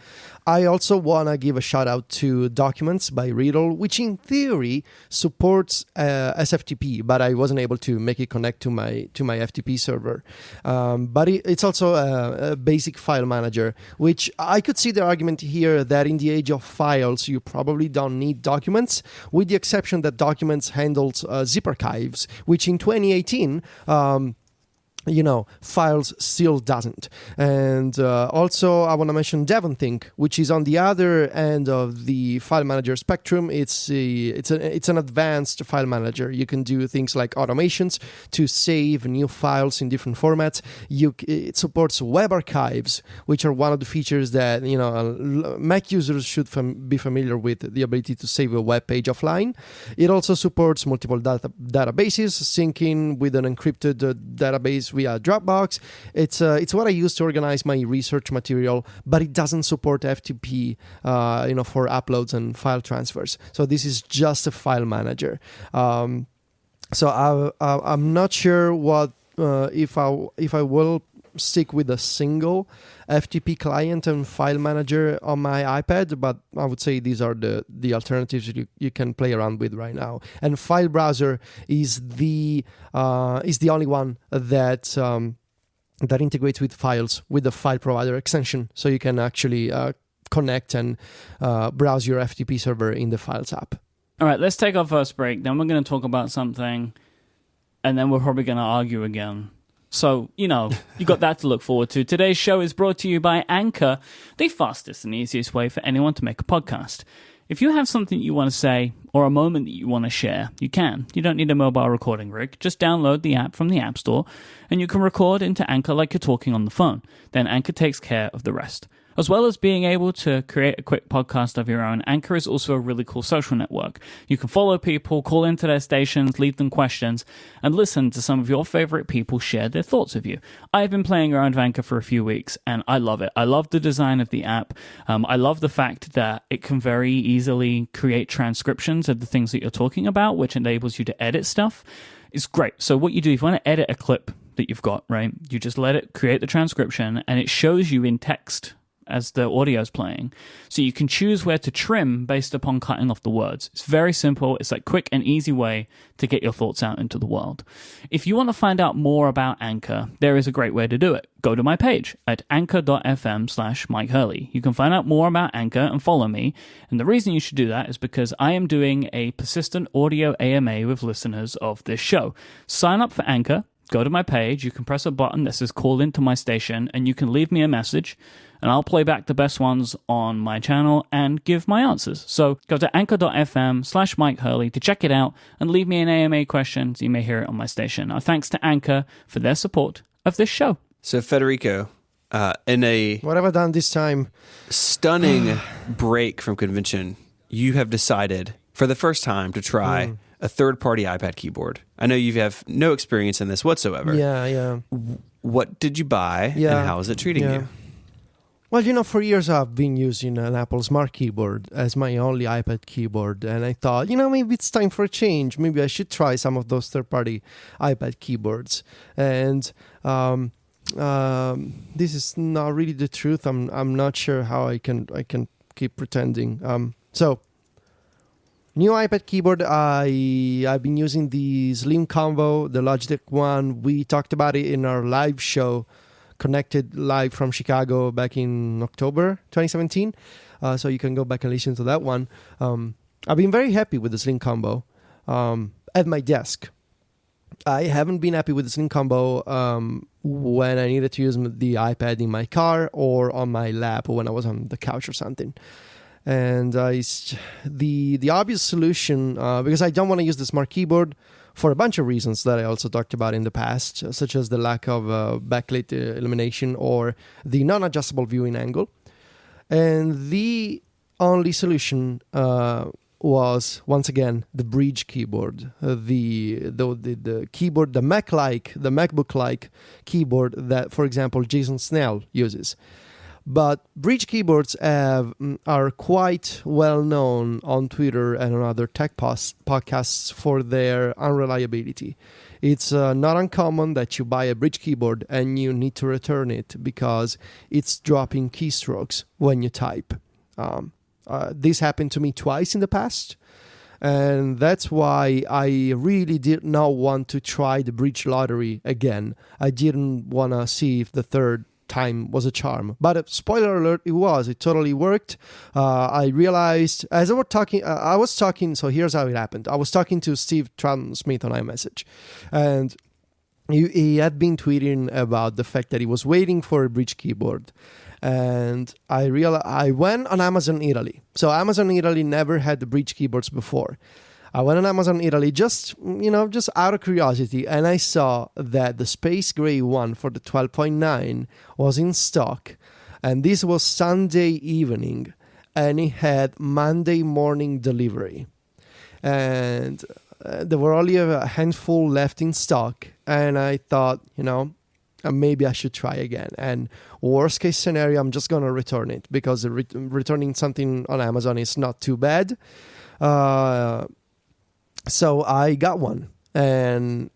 I also want to give a shout out to Documents by Riddle, which in theory supports SFTP, but I wasn't able to make it connect to my FTP server. But it's also a basic file manager, which I could see the argument here that in the age of files, you probably don't need Documents, with the exception that Documents handles zip archives, which in 2018 files still doesn't. And also I want to mention DevonThink, which is on the other end of the file manager spectrum. It's an advanced file manager. You can do things like automations to save new files in different formats. It supports web archives, which are one of the features that Mac users should be familiar with, the ability to save a web page offline. It also supports multiple databases, syncing with an encrypted database via Dropbox. It's what I use to organize my research material, but it doesn't support FTP, for uploads and file transfers. So this is just a file manager. So I'm not sure what if I will stick with a single FTP client and file manager on my iPad, but I would say these are the alternatives you can play around with right now. And file browser is the only one that integrates with files with the file provider extension, so you can actually connect and browse your FTP server in the Files app. All right, let's take our first break. Then we're going to talk about something and then we're probably going to argue again. So, you got that to look forward to. Today's show is brought to you by Anchor, the fastest and easiest way for anyone to make a podcast. If you have something you want to say or a moment that you want to share, you can. You don't need a mobile recording rig. Just download the app from the App Store and you can record into Anchor like you're talking on the phone. Then Anchor takes care of the rest. As well as being able to create a quick podcast of your own, Anchor is also a really cool social network. You can follow people, call into their stations, leave them questions, and listen to some of your favorite people share their thoughts with you. I've been playing around with Anchor for a few weeks, and I love it. I love the design of the app. I love the fact that it can very easily create transcriptions of the things that you're talking about, which enables you to edit stuff. It's great. So what you do, if you want to edit a clip that you've got, right, you just let it create the transcription, and it shows you in text as the audio is playing. So you can choose where to trim based upon cutting off the words. It's very simple. It's a quick and easy way to get your thoughts out into the world. If you want to find out more about Anchor, there is a great way to do it. Go to my page at anchor.fm/Myke Hurley. You can find out more about Anchor and follow me. And the reason you should do that is because I am doing a persistent audio AMA with listeners of this show. Sign up for Anchor. Go to my page, you can press a button that says call into my station, and you can leave me a message, and I'll play back the best ones on my channel and give my answers. So go to anchor.fm/Myke Hurley to check it out and leave me an AMA question so you may hear it on my station. Our thanks to Anchor for their support of this show. So Federico, in a What have I done this time? stunning break from convention, you have decided for the first time to try a third-party iPad keyboard. I know you have no experience in this whatsoever. Yeah. What did you buy, and how is it treating you? Well, for years I've been using an Apple Smart Keyboard as my only iPad keyboard, and I thought, maybe it's time for a change. Maybe I should try some of those third-party iPad keyboards. And this is not really the truth. I'm not sure how I can keep pretending. New iPad keyboard, I've been using the Slim Combo, the Logitech one. We talked about it in our live show, Connected Live from Chicago back in October 2017. So you can go back and listen to that one. I've been very happy with the Slim Combo at my desk. I haven't been happy with the Slim Combo when I needed to use the iPad in my car or on my lap or when I was on the couch or something. And the obvious solution, because I don't want to use the Smart Keyboard for a bunch of reasons that I also talked about in the past, such as the lack of backlit illumination or the non-adjustable viewing angle. And the only solution was, once again, the Bridge keyboard, the keyboard, the MacBook-like keyboard that, for example, Jason Snell uses. But Bridge keyboards are quite well known on Twitter and on other tech podcasts for their unreliability. It's not uncommon that you buy a Bridge keyboard and you need to return it because it's dropping keystrokes when you type. This happened to me twice in the past, and that's why I really did not want to try the Bridge lottery again. I didn't want to see if the third time was a charm, but spoiler alert, it totally worked. I realized as I was talking, so here's how it happened. I was talking to Steve Troughton-Smith on iMessage, and he had been tweeting about the fact that he was waiting for a Bridge keyboard, and I went on Amazon Italy. So Amazon Italy never had the Bridge keyboards before. I went on Amazon Italy just out of curiosity, and I saw that the Space Gray one for the 12.9 was in stock, and this was Sunday evening, and it had Monday morning delivery. And there were only a handful left in stock, and I thought, maybe I should try again. And worst case scenario, I'm just going to return it, because returning something on Amazon is not too bad. So I got one, and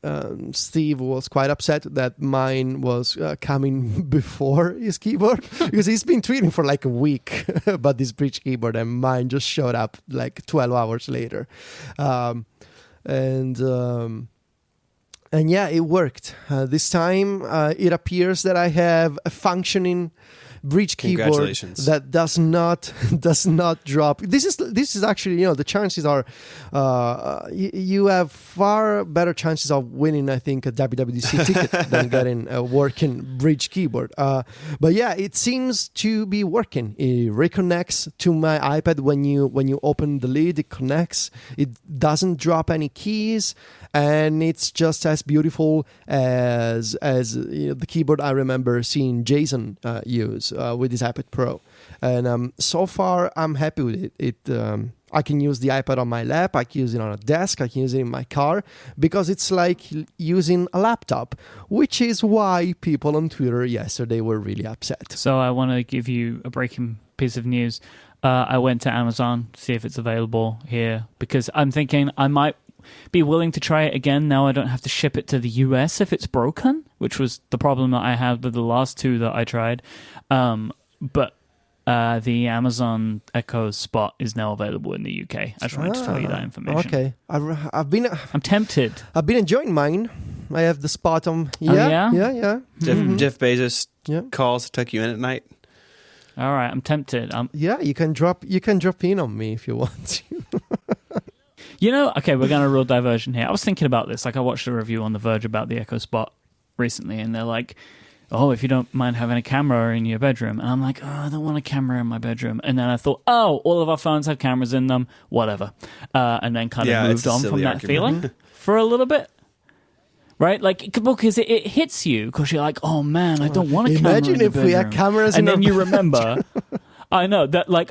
Steve was quite upset that mine was coming before his keyboard, because he's been tweeting for like a week about this Bridge keyboard, and mine just showed up like 12 hours later. And yeah, it worked. This time it appears that I have a functioning bridge keyboard Congratulations. that does not drop. This is actually, the chances are you have far better chances of winning, I think, a WWDC ticket than getting a working bridge keyboard. But yeah, it seems to be working. It reconnects to my iPad when you open the lid. It connects. It doesn't drop any keys, and it's just as beautiful as the keyboard I remember seeing Jason use with his iPad Pro. And so far, I'm happy with it. I can use the iPad on my lap. I can use it on a desk. I can use it in my car because it's like using a laptop, which is why people on Twitter yesterday were really upset. So I want to give you a breaking piece of news. I went to Amazon to see if it's available here because I'm thinking I might be willing to try it again. Now I don't have to ship it to the US if it's broken, which was the problem that I had with the last two that I tried. But the Amazon Echo Spot is now available in the UK. I just wanted to tell you that information. Okay, I'm tempted. I've been enjoying mine. I have the Spot on. Yeah? Yeah. Jeff Bezos calls to tuck you in at night. All right, I'm tempted. Yeah, you can drop in on me if you want to. Okay, we're going to real diversion here. I was thinking about this. Like, I watched a review on The Verge about the Echo Spot recently, and they're like, oh, if you don't mind having a camera in your bedroom. And I'm like, oh, I don't want a camera in my bedroom. And then I thought, oh, all of our phones have cameras in them, whatever. And then kind of moved on from that feeling for a little bit. Right? Like, because it hits you, because you're like, oh man, I don't want a camera in the bedroom. Imagine if we had cameras in our bedroom. And then you remember... I know that, like,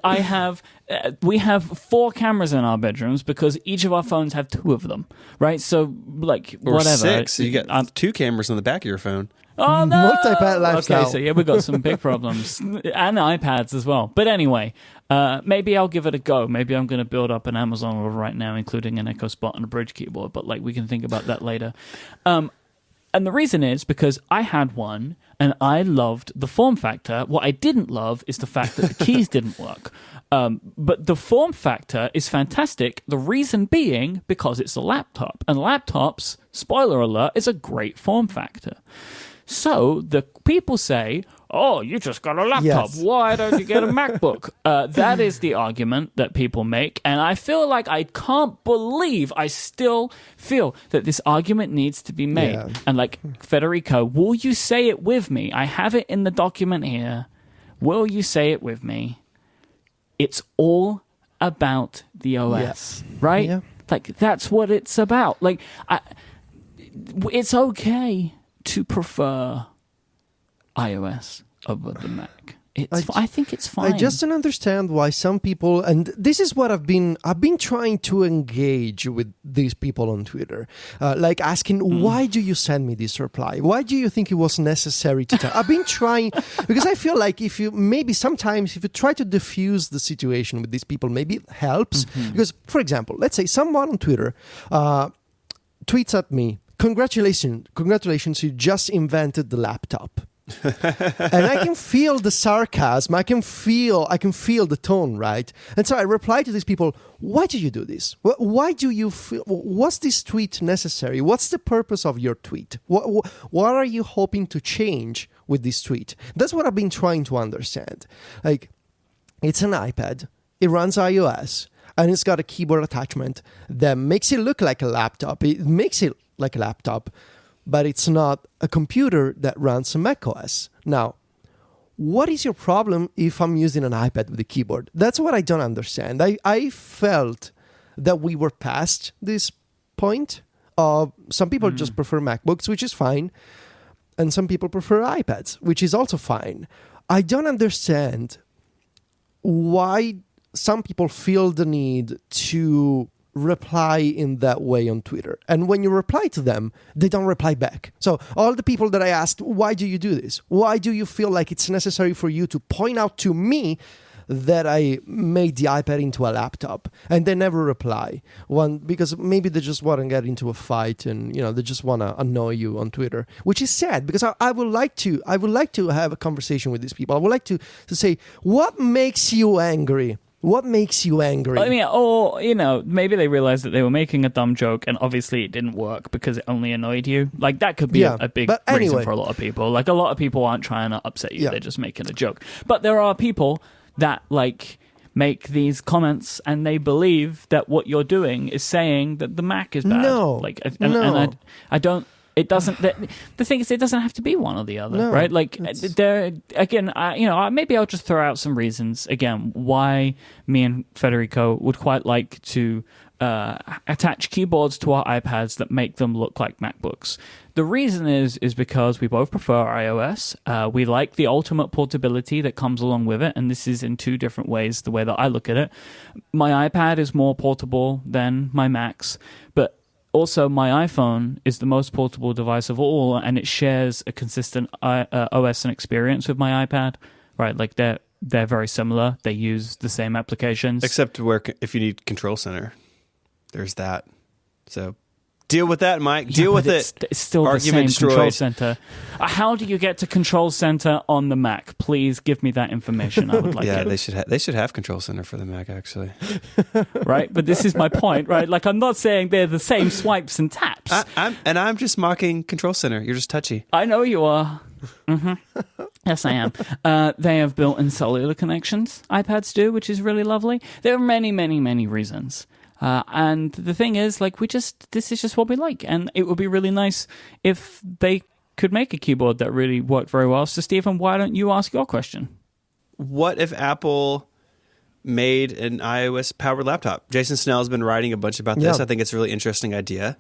we have 4 cameras in our bedrooms because each of our phones have 2 of them, right? So, like, or whatever. 6. So you got 2 cameras on the back of your phone. Oh, no! Multi-pad lifestyle. Okay, so yeah, we've got some big problems. And iPads as well. But anyway, maybe I'll give it a go. Maybe I'm going to build up an Amazon order right now, including an Echo Spot and a bridge keyboard. But, like, we can think about that later. And the reason is because I had one and I loved the form factor. What I didn't love is the fact that the keys didn't work. But the form factor is fantastic. The reason being because it's a laptop. And laptops, spoiler alert, is a great form factor. So the people say, oh, you just got a laptop. Yes. Why don't you get a MacBook? That is the argument that people make. And I feel like I can't believe I still feel that this argument needs to be made. Yeah. And like, Federico, will you say it with me? I have it in the document here. Will you say it with me? It's all about the OS, right? Yeah. Like, that's what it's about. Like, it's okay to prefer iOS over the Mac. I think it's fine. I just don't understand why some people, and this is what I've been trying to engage with these people on Twitter, like asking, why do you send me this reply? Why do you think it was necessary to tell? I've been trying, because I feel like if you try to diffuse the situation with these people, maybe it helps. Because, for example, let's say someone on Twitter tweets at me, Congratulations, you just invented the laptop. And I can feel the sarcasm. I can feel the tone, right? And so I reply to these people, why do you do this? Why do you feel, what's this tweet necessary? What's the purpose of your tweet? What are you hoping to change with this tweet? That's what I've been trying to understand. Like, it's an iPad. It runs iOS. And it's got a keyboard attachment that makes it look like a laptop. It makes it like a laptop, but it's not a computer that runs a macOS. Now, what is your problem if I'm using an iPad with a keyboard? That's what I don't understand. I felt that we were past this point. Some people just prefer MacBooks, which is fine, and some people prefer iPads, which is also fine. I don't understand why some people feel the need to reply in that way on Twitter. And when you reply to them, they don't reply back. So all the people that I asked, why do you do this? Why do you feel like it's necessary for you to point out to me that I made the iPad into a laptop? And they never reply. Because maybe they just want to get into a fight and, they just want to annoy you on Twitter, which is sad because I would like to have a conversation with these people. I would like to say, what makes you angry What makes you angry? I mean, or, maybe they realized that they were making a dumb joke and obviously it didn't work because it only annoyed you. Like, that could be a big reason for a lot of people. Like, a lot of people aren't trying to upset you. They're just making a joke. But there are people that, like, make these comments and they believe that what you're doing is saying that the Mac is bad. No. Like, and I don't... It doesn't. The thing is, it doesn't have to be one or the other, right? Like, there again. Maybe I'll just throw out some reasons again why me and Federico would quite like to attach keyboards to our iPads that make them look like MacBooks. The reason is because we both prefer iOS. We like the ultimate portability that comes along with it, and this is in two different ways. The way that I look at it, my iPad is more portable than my Macs, but also, my iPhone is the most portable device of all, and it shares a consistent OS and experience with my iPad. Right, like they're very similar. They use the same applications, except if you need Control Center, there's that. So deal with that, Myke. Deal with it. It's still the same Control Center. How do you get to Control Center on the Mac? Please give me that information. I would like it. They should have Control Center for the Mac, actually. Right, but this is my point, right? Like, I'm not saying they're the same swipes and taps. I'm just mocking Control Center. You're just touchy. I know you are. Mm-hmm. Yes, I am. They have built-in cellular connections. iPads do, which is really lovely. There are many, many, many reasons. And the thing is, like, this is just what we like. And it would be really nice if they could make a keyboard that really worked very well. So, Stephen, why don't you ask your question? What if Apple made an iOS-powered laptop? Jason Snell has been writing a bunch about this. I think it's a really interesting idea.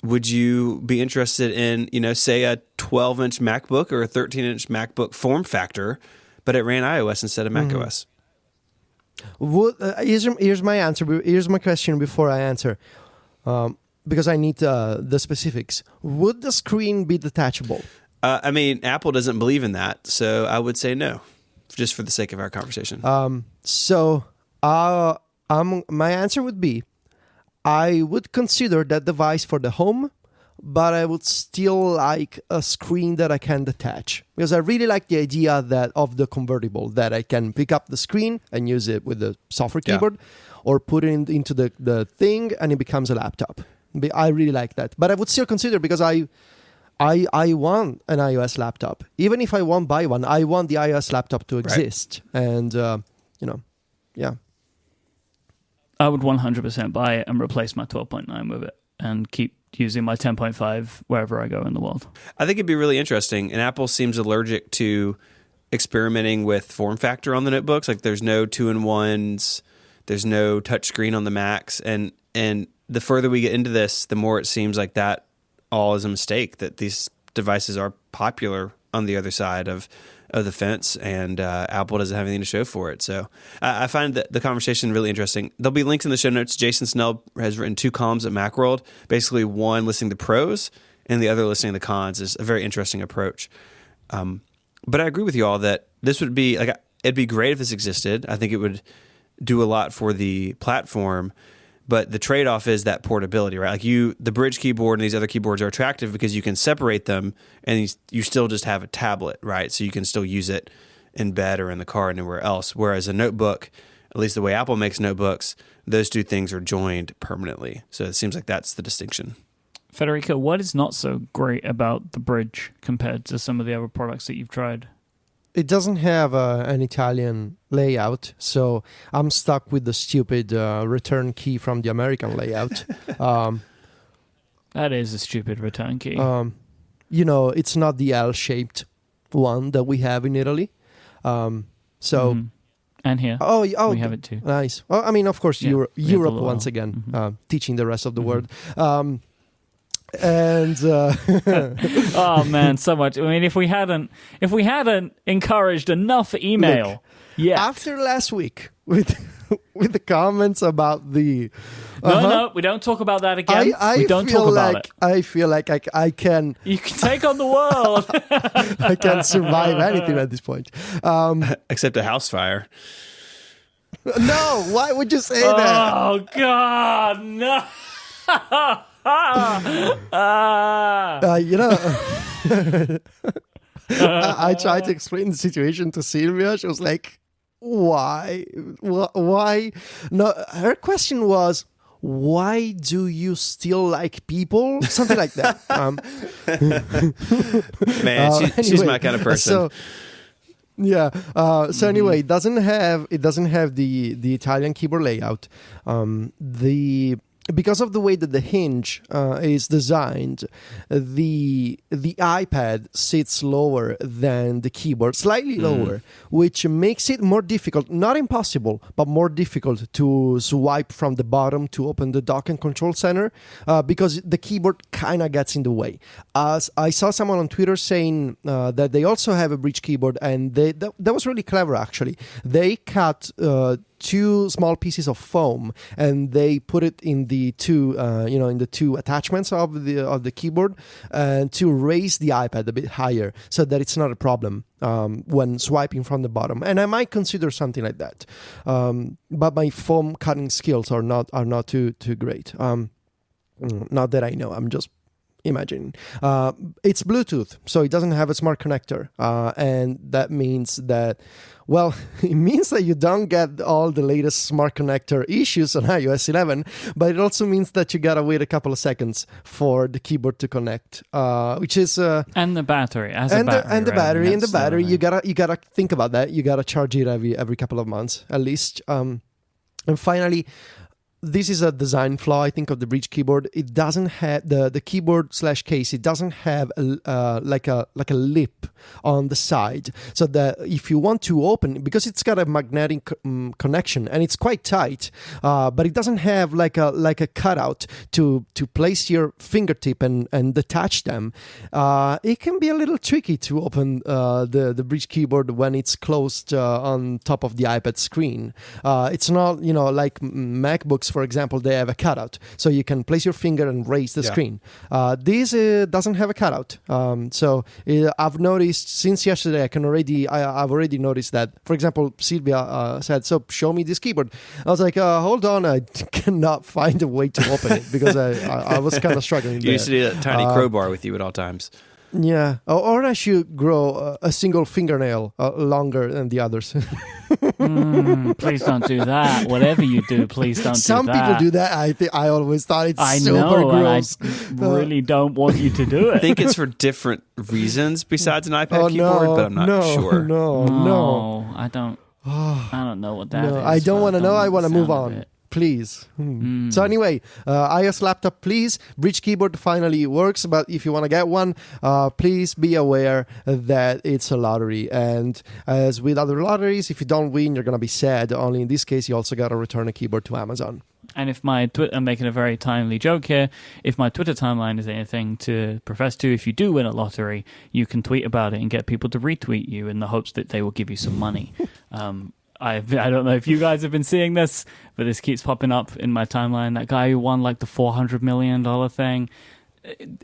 Would you be interested in, say a 12-inch MacBook or a 13-inch MacBook form factor, but it ran iOS instead of macOS? Here's my answer. Here's my question before I answer, because I need the specifics. Would the screen be detachable? I mean, Apple doesn't believe in that, so I would say no, just for the sake of our conversation. My answer would be, I would consider that device for the home, but I would still like a screen that I can detach, because I really like the idea of the convertible, that I can pick up the screen and use it with the software keyboard, or put it into the thing and it becomes a laptop. I really like that, but I would still consider, because I want an iOS laptop. Even if I won't buy one, I want the iOS laptop to exist, and yeah. I would 100% buy it and replace my 12.9 with it, and keep using my 10.5 wherever I go in the world. I think it'd be really interesting. And Apple seems allergic to experimenting with form factor on the notebooks. Like, there's no 2-in-1s, there's no touchscreen on the Macs, and the further we get into this, the more it seems like that all is a mistake, that these devices are popular on the other side of the fence, and Apple doesn't have anything to show for it. So I find that the conversation really interesting. There'll be links in the show notes. Jason Snell has written 2 columns at Macworld, basically one listing the pros and the other listing the cons. Is a very interesting approach. But I agree with you all that this would be like, it'd be great if this existed. I think it would do a lot for the platform. But the trade-off is that portability, right? Like, the Bridge keyboard and these other keyboards are attractive because you can separate them, and you still just have a tablet, right? So you can still use it in bed or in the car and anywhere else. Whereas a notebook, at least the way Apple makes notebooks, those two things are joined permanently. So it seems like that's the distinction. Federico, what is not so great about the Bridge compared to some of the other products that you've tried? It doesn't have an Italian layout, so I'm stuck with the stupid return key from the American layout. That is a stupid return key. It's not the L-shaped one that we have in Italy. And here. Oh, we have it too. Nice. Well, I mean, of course, Europe once little, again, teaching the rest of the world. And oh man, so much. I mean, if we hadn't encouraged enough email, after last week with the comments about the no, we don't talk about that again. We don't talk about it. I feel like I can. You can take on the world. I can survive anything at this point, except a house fire. No, why would you say that? Oh God, no. I tried to explain the situation to Sylvia. She was like, why? Why? No, her question was, why do you still like people? Something like that. Man, she's my kind of person. So, yeah. So anyway, it doesn't have the Italian keyboard layout. Because of the way that the hinge is designed, the iPad sits lower than the keyboard, slightly lower, which makes it more difficult, not impossible, but more difficult to swipe from the bottom to open the dock and control center, because the keyboard kind of gets in the way. As I saw someone on Twitter saying that they also have a bridge keyboard, and that was really clever, actually. They cut two small pieces of foam and they put it in the two attachments of the keyboard to raise the iPad a bit higher so that it's not a problem when swiping from the bottom. And I might consider something like that, but my foam cutting skills are not too great. Not that I know, I'm just imagining. It's Bluetooth, so it doesn't have a smart connector, and that means that, well, it means that you don't get all the latest smart connector issues on iOS 11, but it also means that you gotta wait a couple of seconds for the keyboard to connect, which is and the battery, the battery. You gotta think about that. You gotta charge it every couple of months at least. And finally, this is a design flaw, I think, of the bridge keyboard. It doesn't have the keyboard / case. It doesn't have like a lip on the side, so that if you want to open, because it's got a magnetic connection and it's quite tight, but it doesn't have like a cutout to place your fingertip and detach them. It can be a little tricky to open the bridge keyboard when it's closed on top of the iPad screen. It's not, like MacBooks, for example, they have a cutout, so you can place your finger and raise the screen. This doesn't have a cutout, so I've noticed since yesterday. I've already noticed that. For example, Sylvia said, "So show me this keyboard." I was like, "Hold on, I cannot find a way to open it," because I was kind of struggling. You used to do that tiny crowbar with you at all times. Yeah, or I should grow a single fingernail longer than the others. Please don't do that. Whatever you do, please don't do that. Some people do that. I always thought it's super know, gross. And I really don't want you to do it. I think it's for different reasons besides an iPad keyboard, but I'm not sure. No, I don't know what that is. I don't want to know. I want to move on. It. Please. So anyway, iOS laptop, please. Bridge keyboard finally works, but if you want to get one, please be aware that it's a lottery. And as with other lotteries, if you don't win, you're going to be sad. Only in this case, you also got to return a keyboard to Amazon. And if I'm making a very timely joke here, if my Twitter timeline is anything to profess to, if you do win a lottery, you can tweet about it and get people to retweet you in the hopes that they will give you some money. I don't know if you guys have been seeing this, but this keeps popping up in my timeline. That guy who won like the $400 million thing,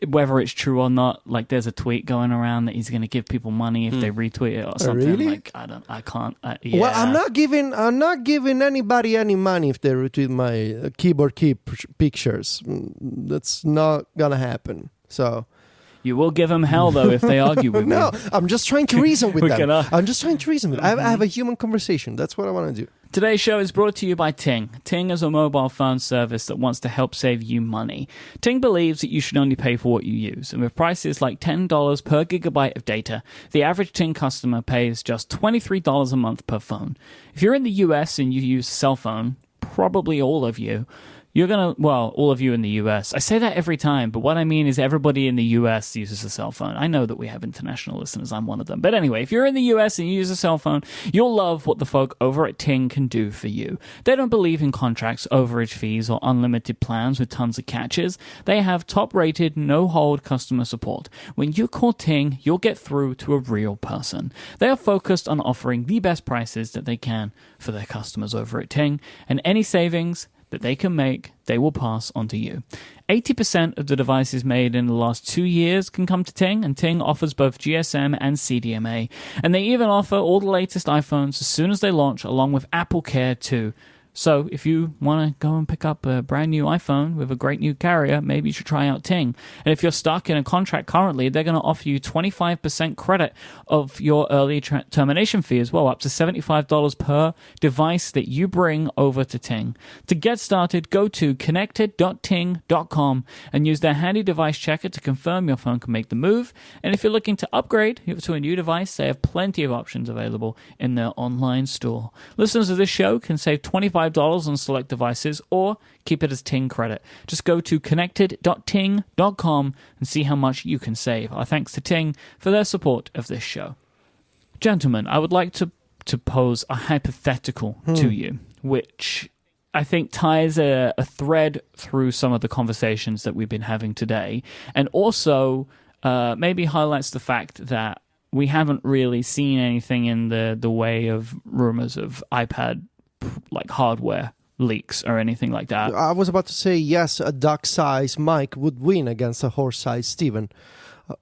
whether it's true or not, like there's a tweet going around that he's going to give people money if they retweet it or something. Really? Like I can't. Yeah. Well, I'm not giving anybody any money if they retweet my keyboard key pictures. That's not gonna happen. So. You will give them hell, though, if they argue with you. No, I'm just trying to reason with them. I'm just trying to reason with them. I have a human conversation. That's what I want to do. Today's show is brought to you by Ting. Ting is a mobile phone service that wants to help save you money. Ting believes that you should only pay for what you use, and with prices like $10 per gigabyte of data, the average Ting customer pays just $23 a month per phone. If you're in the US and you use a cell phone, probably all of you, all of you in the US. I say that every time, but what I mean is everybody in the US uses a cell phone. I know that we have international listeners. I'm one of them. But anyway, if you're in the US and you use a cell phone, you'll love what the folk over at Ting can do for you. They don't believe in contracts, overage fees, or unlimited plans with tons of catches. They have top-rated, no-hold customer support. When you call Ting, you'll get through to a real person. They are focused on offering the best prices that they can for their customers over at Ting, and any savings that they can make, they will pass on to you. 80% of the devices made in the last 2 years can come to Ting, and Ting offers both GSM and CDMA. And they even offer all the latest iPhones as soon as they launch, along with Apple Care too. So if you want to go and pick up a brand new iPhone with a great new carrier, maybe you should try out Ting. And if you're stuck in a contract currently, they're going to offer you 25% credit of your early termination fee as well, up to $75 per device that you bring over to Ting. To get started, go to connected.ting.com and use their handy device checker to confirm your phone can make the move. And if you're looking to upgrade to a new device, they have plenty of options available in their online store. Listeners of this show can save $25 on select devices or keep it as Ting credit. Just go to connected.ting.com and see how much you can save. Our thanks to Ting for their support of this show. Gentlemen, I would like to pose a hypothetical to you, which I think ties a thread through some of the conversations that we've been having today, and also maybe highlights the fact that we haven't really seen anything in the way of rumors of iPad like hardware leaks or anything like that. I was about to say, yes, a duck-sized Myke would win against a horse-sized Steven.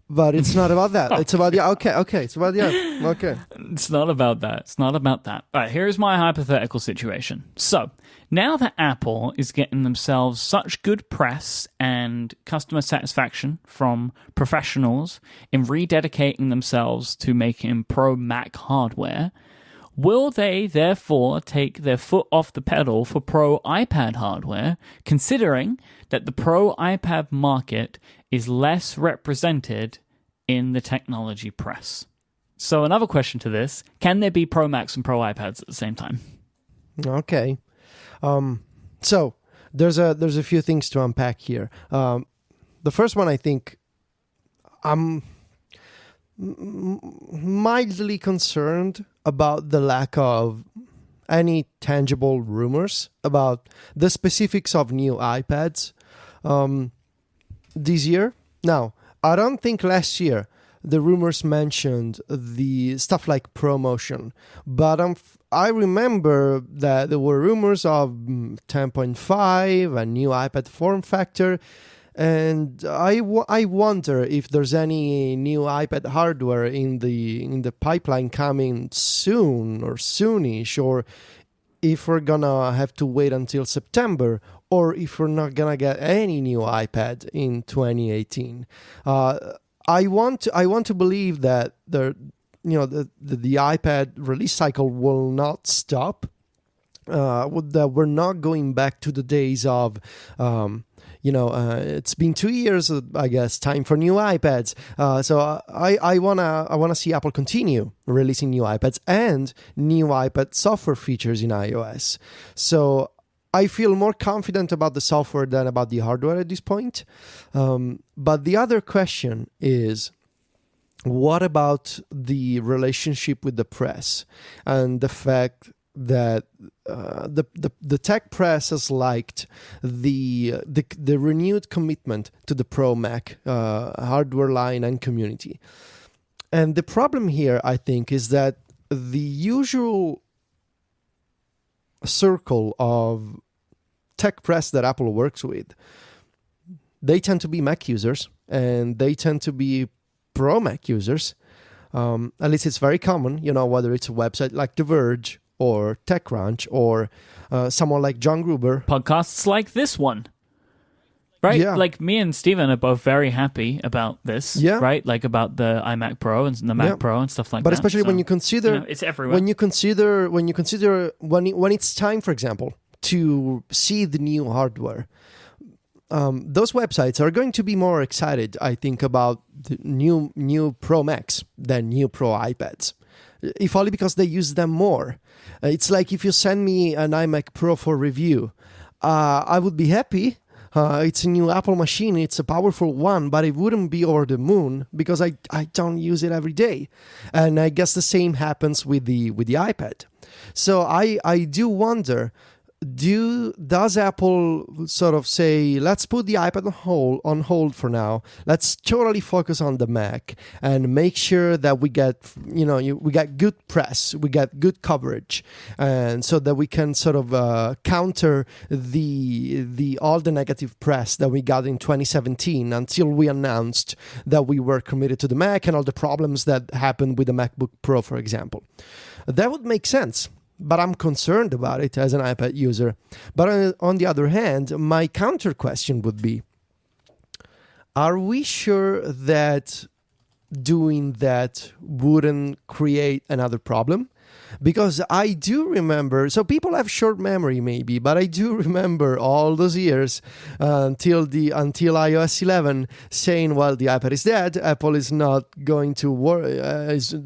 But it's not about that. It's about okay. It's about okay. It's not about that. It's not about that. All right, here's my hypothetical situation. So now that Apple is getting themselves such good press and customer satisfaction from professionals in rededicating themselves to making pro Mac hardware, will they therefore take their foot off the pedal for pro iPad hardware, considering that the pro iPad market is less represented in the technology press? So another question to this, can there be pro Macs and pro iPads at the same time? Okay. So there's a few things to unpack here. The first one, I think I'm mildly concerned about the lack of any tangible rumors about the specifics of new iPads this year. Now, I don't think last year the rumors mentioned the stuff like ProMotion, but I remember that there were rumors of 10.5, a new iPad form factor, and I wonder if there's any new iPad hardware in the pipeline coming soon or soonish, or if we're gonna have to wait until September, or if we're not gonna get any new iPad in 2018. I want to believe that the iPad release cycle will not stop. That we're not going back to the days of it's been 2 years, I guess, time for new iPads. So I wanna see Apple continue releasing new iPads and new iPad software features in iOS. So I feel more confident about the software than about the hardware at this point. But the other question is, what about the relationship with the press and the fact that the tech press has liked the renewed commitment to the Pro Mac hardware line and community? And the problem here, I think, is that the usual circle of tech press that Apple works with, they tend to be Mac users and they tend to be pro Mac users. At least it's very common, whether it's a website like The Verge or TechCrunch or someone like John Gruber. Podcasts like this one. Right? Yeah. Like me and Steven are both very happy about this, right? Like about the iMac Pro and the Mac Pro and stuff like that. But especially when you consider it's everywhere. When it's time, for example, to see the new hardware, those websites are going to be more excited, I think, about the new Pro Macs than new Pro iPads. If only because they use them more. It's like if you send me an iMac Pro for review, I would be happy. It's a new Apple machine. It's a powerful one, but it wouldn't be over the moon because I don't use it every day. And I guess the same happens with the iPad. So I do wonder, does Apple sort of say, let's put the iPad on hold for now. Let's totally focus on the Mac and make sure that we get good press, we get good coverage, and so that we can sort of counter the all the negative press that we got in 2017 until we announced that we were committed to the Mac and all the problems that happened with the MacBook Pro, for example. That would make sense. but I'm concerned about it as an iPad user. But on the other hand, my counter question would be, are we sure that doing that wouldn't create another problem? Because I do remember, so people have short memory maybe, but I do remember all those years until iOS 11 saying, well, the iPad is dead. Apple is not going to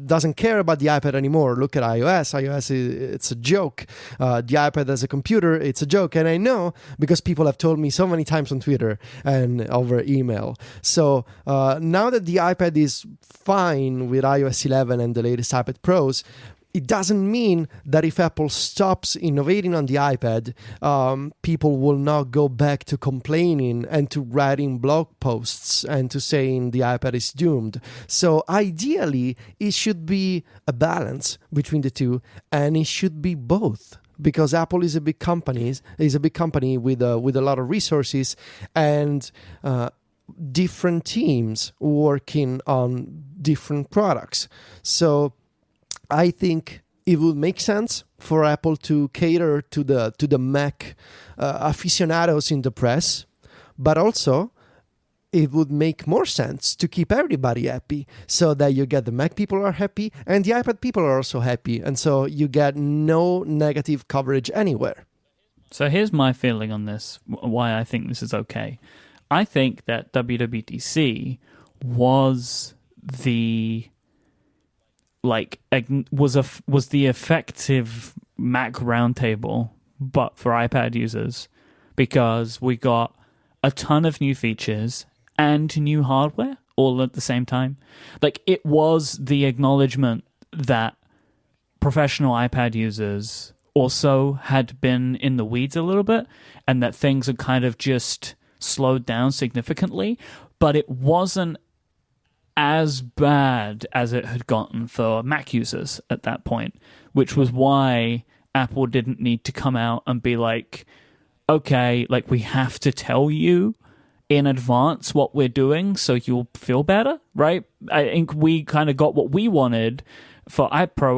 doesn't care about the iPad anymore. Look at iOS. It's a joke. The iPad as a computer, it's a joke. And I know because people have told me so many times on Twitter and over email. So now that the iPad is fine with iOS 11 and the latest iPad Pros, it doesn't mean that if Apple stops innovating on the iPad, people will not go back to complaining and to writing blog posts and to saying the iPad is doomed. So ideally, it should be a balance between the two, and it should be both. Because Apple is a big company, with a lot of resources and different teams working on different products. So I think it would make sense for Apple to cater to the Mac aficionados in the press, but also it would make more sense to keep everybody happy so that you get the Mac people are happy and the iPad people are also happy, and so you get no negative coverage anywhere. So here's my feeling on this, why I think this is okay. I think that WWDC was the was the effective Mac roundtable, but for iPad users, because we got a ton of new features and new hardware all at the same time. Like, it was the acknowledgement that professional iPad users also had been in the weeds a little bit, and that things had kind of just slowed down significantly, but it wasn't as bad as it had gotten for Mac users at that point, which was why Apple didn't need to come out and be like, okay, like, we have to tell you in advance what we're doing so you'll feel better, right? I think we kind of got what we wanted for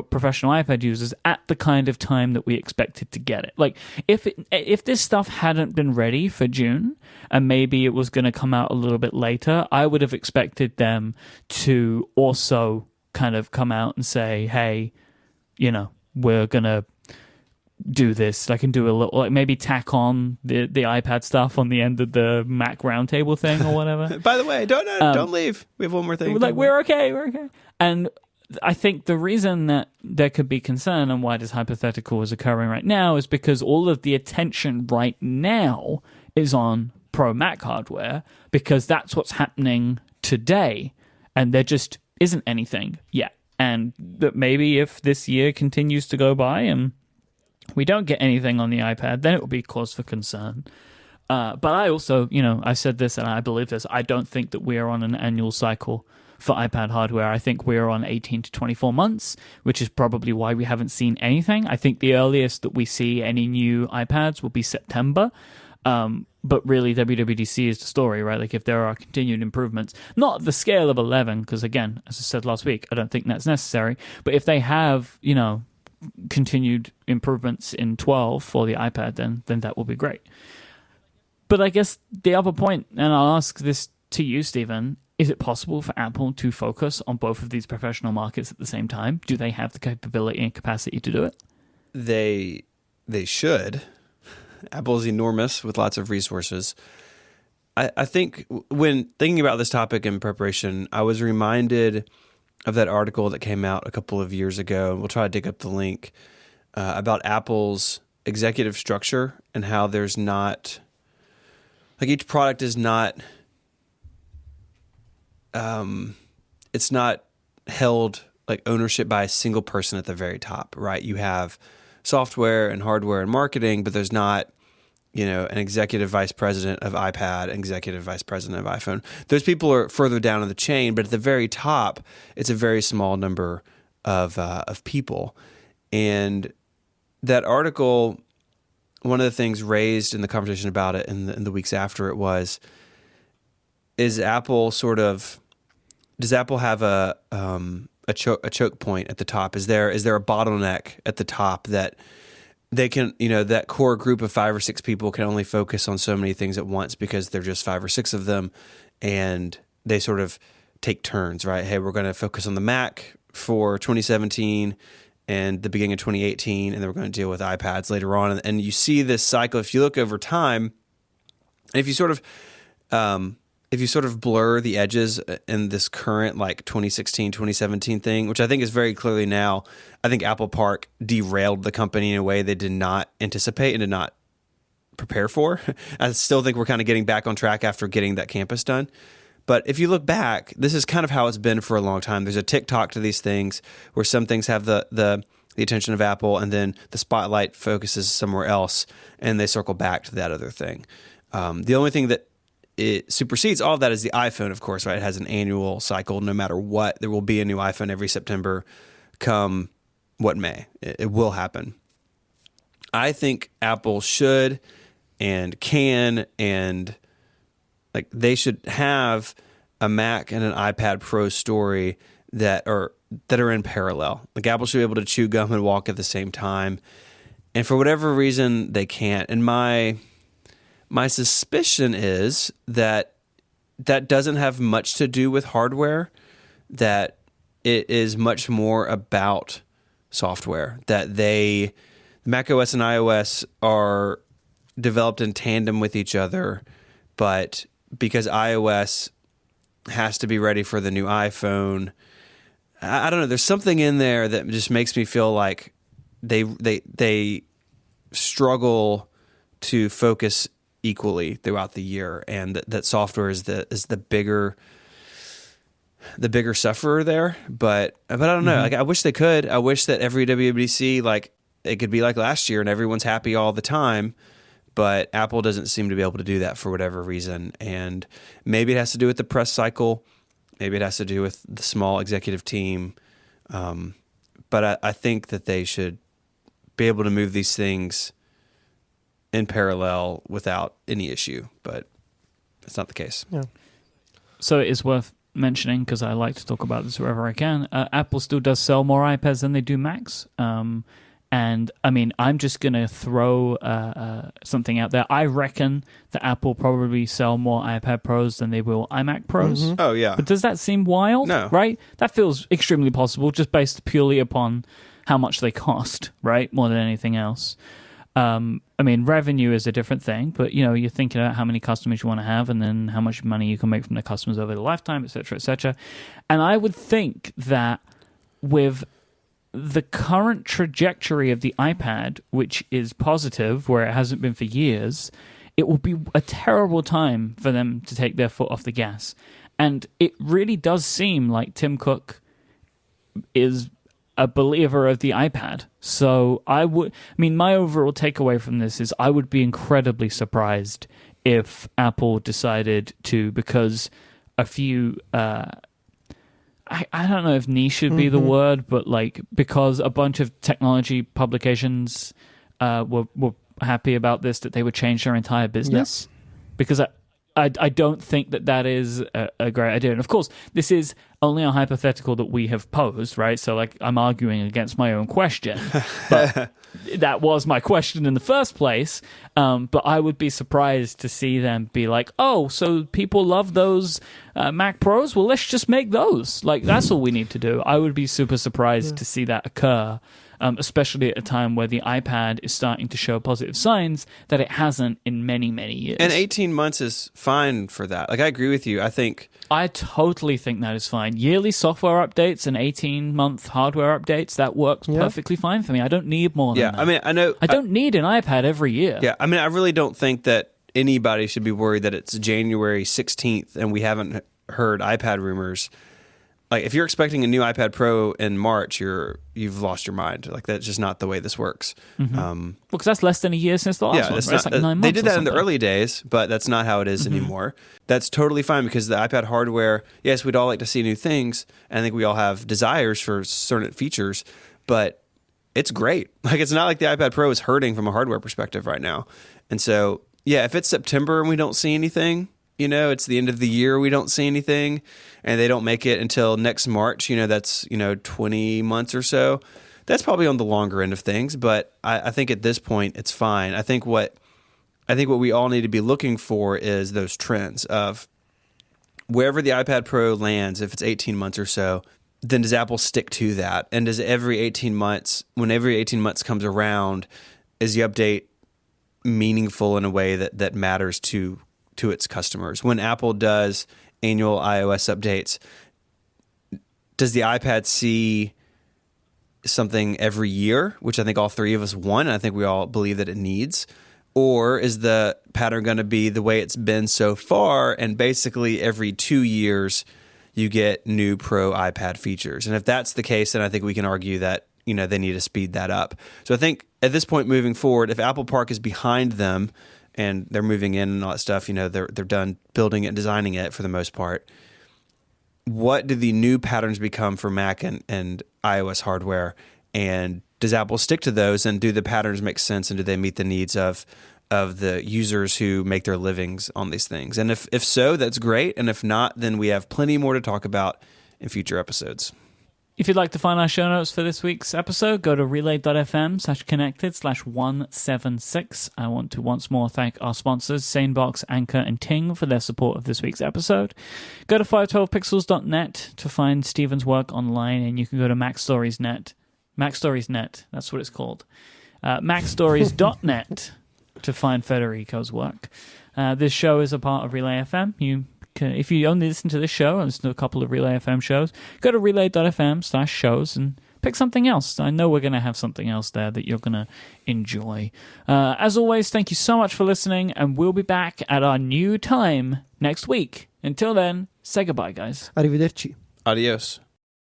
professional iPad users at the kind of time that we expected to get it. Like, if this stuff hadn't been ready for June, and maybe it was going to come out a little bit later, I would have expected them to also kind of come out and say, hey, we're going to do this. I can do a little, like, maybe tack on the iPad stuff on the end of the Mac roundtable thing or whatever. By the way, don't leave. We have one more thing. Like, we're okay. And I think the reason that there could be concern and why this hypothetical is occurring right now is because all of the attention right now is on Pro Mac hardware, because that's what's happening today, and there just isn't anything yet. And that maybe if this year continues to go by and we don't get anything on the iPad, then it will be cause for concern. But I also, I said this and I believe this, I don't think that we are on an annual cycle for iPad hardware. I think we're on 18 to 24 months, which is probably why we haven't seen anything. I think the earliest that we see any new iPads will be September. But really, WWDC is the story, right? Like, if there are continued improvements, not the scale of 11, because again, as I said last week, I don't think that's necessary. But if they have, continued improvements in 12 for the iPad, then that will be great. But I guess the other point, and I'll ask this to you, Stephen, is it possible for Apple to focus on both of these professional markets at the same time? Do they have the capability and capacity to do it? They should. Apple's enormous with lots of resources. I think when thinking about this topic in preparation, I was reminded of that article that came out a couple of years ago, and we'll try to dig up the link, about Apple's executive structure and how there's not, like, each product is not, it's not held like ownership by a single person at the very top, right? You have software and hardware and marketing, but there's not, an executive vice president of iPad, executive vice president of iPhone. Those people are further down in the chain, but at the very top, it's a very small number of people. And that article, one of the things raised in the conversation about it in the weeks after it was, does Apple have a a choke point at the top? Is there a bottleneck at the top that they can, that core group of 5 or 6 people can only focus on so many things at once because they're just 5 or 6 of them, and they sort of take turns, right? Hey, we're going to focus on the Mac for 2017 and the beginning of 2018, and then we're going to deal with iPads later on. And you see this cycle. If you look over time, and if you sort of blur the edges in this current like 2016, 2017 thing, which I think is very clearly now, I think Apple Park derailed the company in a way they did not anticipate and did not prepare for. I still think we're kind of getting back on track after getting that campus done. But if you look back, this is kind of how it's been for a long time. There's a TikTok to these things where some things have the attention of Apple, and then the spotlight focuses somewhere else, and they circle back to that other thing. The only thing that it supersedes all of that is the iPhone, of course, right? It has an annual cycle. No matter what, there will be a new iPhone every September, come what may. It will happen. I think Apple should and can, and like they should have a Mac and an iPad Pro story that are in parallel. Like Apple should be able to chew gum and walk at the same time. And for whatever reason, they can't. And my suspicion is that doesn't have much to do with hardware, that it is much more about software, that macOS and iOS are developed in tandem with each other, but because iOS has to be ready for the new iPhone, I don't know, there's something in there that just makes me feel like they struggle to focus equally throughout the year, and that software is the bigger sufferer there. But I don't know. Like I wish they could. I wish that every WWDC like it could be like last year and everyone's happy all the time. But Apple doesn't seem to be able to do that for whatever reason. And maybe it has to do with the press cycle. Maybe it has to do with the small executive team. But I think that they should be able to move these things in parallel without any issue. But it's not the case. Yeah. So it is worth mentioning, because I like to talk about this wherever I can, Apple still does sell more iPads than they do Macs. And I mean, I'm just going to throw something out there. I reckon that Apple probably sell more iPad Pros than they will iMac Pros. Mm-hmm. Oh, yeah. But does that seem wild? No. Right? That feels extremely possible, just based purely upon how much they cost, right? More than anything else. I mean, revenue is a different thing, but, you're thinking about how many customers you want to have and then how much money you can make from the customers over the lifetime, et cetera, et cetera. And I would think that with the current trajectory of the iPad, which is positive, where it hasn't been for years, it will be a terrible time for them to take their foot off the gas. And it really does seem like Tim Cook is a believer of the iPad. So my overall takeaway from this is I would be incredibly surprised if Apple decided to, because a few... I don't know if niche should be the word, but because a bunch of technology publications were happy about this, that they would change their entire business. Yeah. Because I don't think that is a great idea. And of course, this is only a hypothetical that we have posed, right? So I'm arguing against my own question. But that was my question in the first place. But I would be surprised to see them be like, oh, so people love those Mac Pros? Well, let's just make those. That's all we need to do. I would be super surprised to see that occur. Especially at a time where the iPad is starting to show positive signs that it hasn't in many, many years. And 18 months is fine for that. I agree with you. I totally think that is fine. Yearly software updates and 18-month hardware updates, that works perfectly fine for me. I don't need more than that. I mean, I know... I don't need an iPad every year. Yeah, I mean, I really don't think that anybody should be worried that it's January 16th and we haven't heard iPad rumors. If you're expecting a new iPad Pro in March, you've lost your mind. That's just not the way this works. Mm-hmm. Because that's less than a year since the last one. Right? It's 9 months. They did that in the early days, but that's not how it is anymore. That's totally fine, because the iPad hardware, yes, we'd all like to see new things. And I think we all have desires for certain features, but it's great. It's not like the iPad Pro is hurting from a hardware perspective right now. And so, yeah, if it's September and we don't see anything, it's the end of the year, we don't see anything, and they don't make it until next March, that's, 20 months or so. That's probably on the longer end of things, but I think at this point it's fine. I think what we all need to be looking for is those trends of wherever the iPad Pro lands, if it's 18 months or so, then does Apple stick to that? And does when every 18 months comes around, is the update meaningful in a way that matters to its customers? When Apple does annual iOS updates, does the iPad see something every year, which I think all three of us want, and I think we all believe that it needs? Or is the pattern going to be the way it's been so far, and basically every 2 years you get new Pro iPad features? And if that's the case, then I think we can argue that they need to speed that up. So I think at this point moving forward, if Apple Park is behind them and they're moving in and all that stuff, they're done building it and designing it for the most part, what do the new patterns become for Mac and iOS hardware? And does Apple stick to those, and do the patterns make sense, and do they meet the needs of the users who make their livings on these things? And if so, that's great. And if not, then we have plenty more to talk about in future episodes. If you'd like to find our show notes for this week's episode, go to relay.fm/connected/176. I want to once more thank our sponsors, SaneBox, Anchor, and Ting, for their support of this week's episode. Go to 512pixels.net to find Stephen's work online, and you can go to MacStoriesNet, that's what it's called, MacStories.net to find Federico's work. This show is a part of Relay FM. If you only listen to this show and listen to a couple of Relay FM shows, go to relay.fm/shows and pick something else. I know we're going to have something else there that you're going to enjoy. As always, thank you so much for listening, and we'll be back at our new time next week. Until then, say goodbye, guys. Arrivederci. Adios.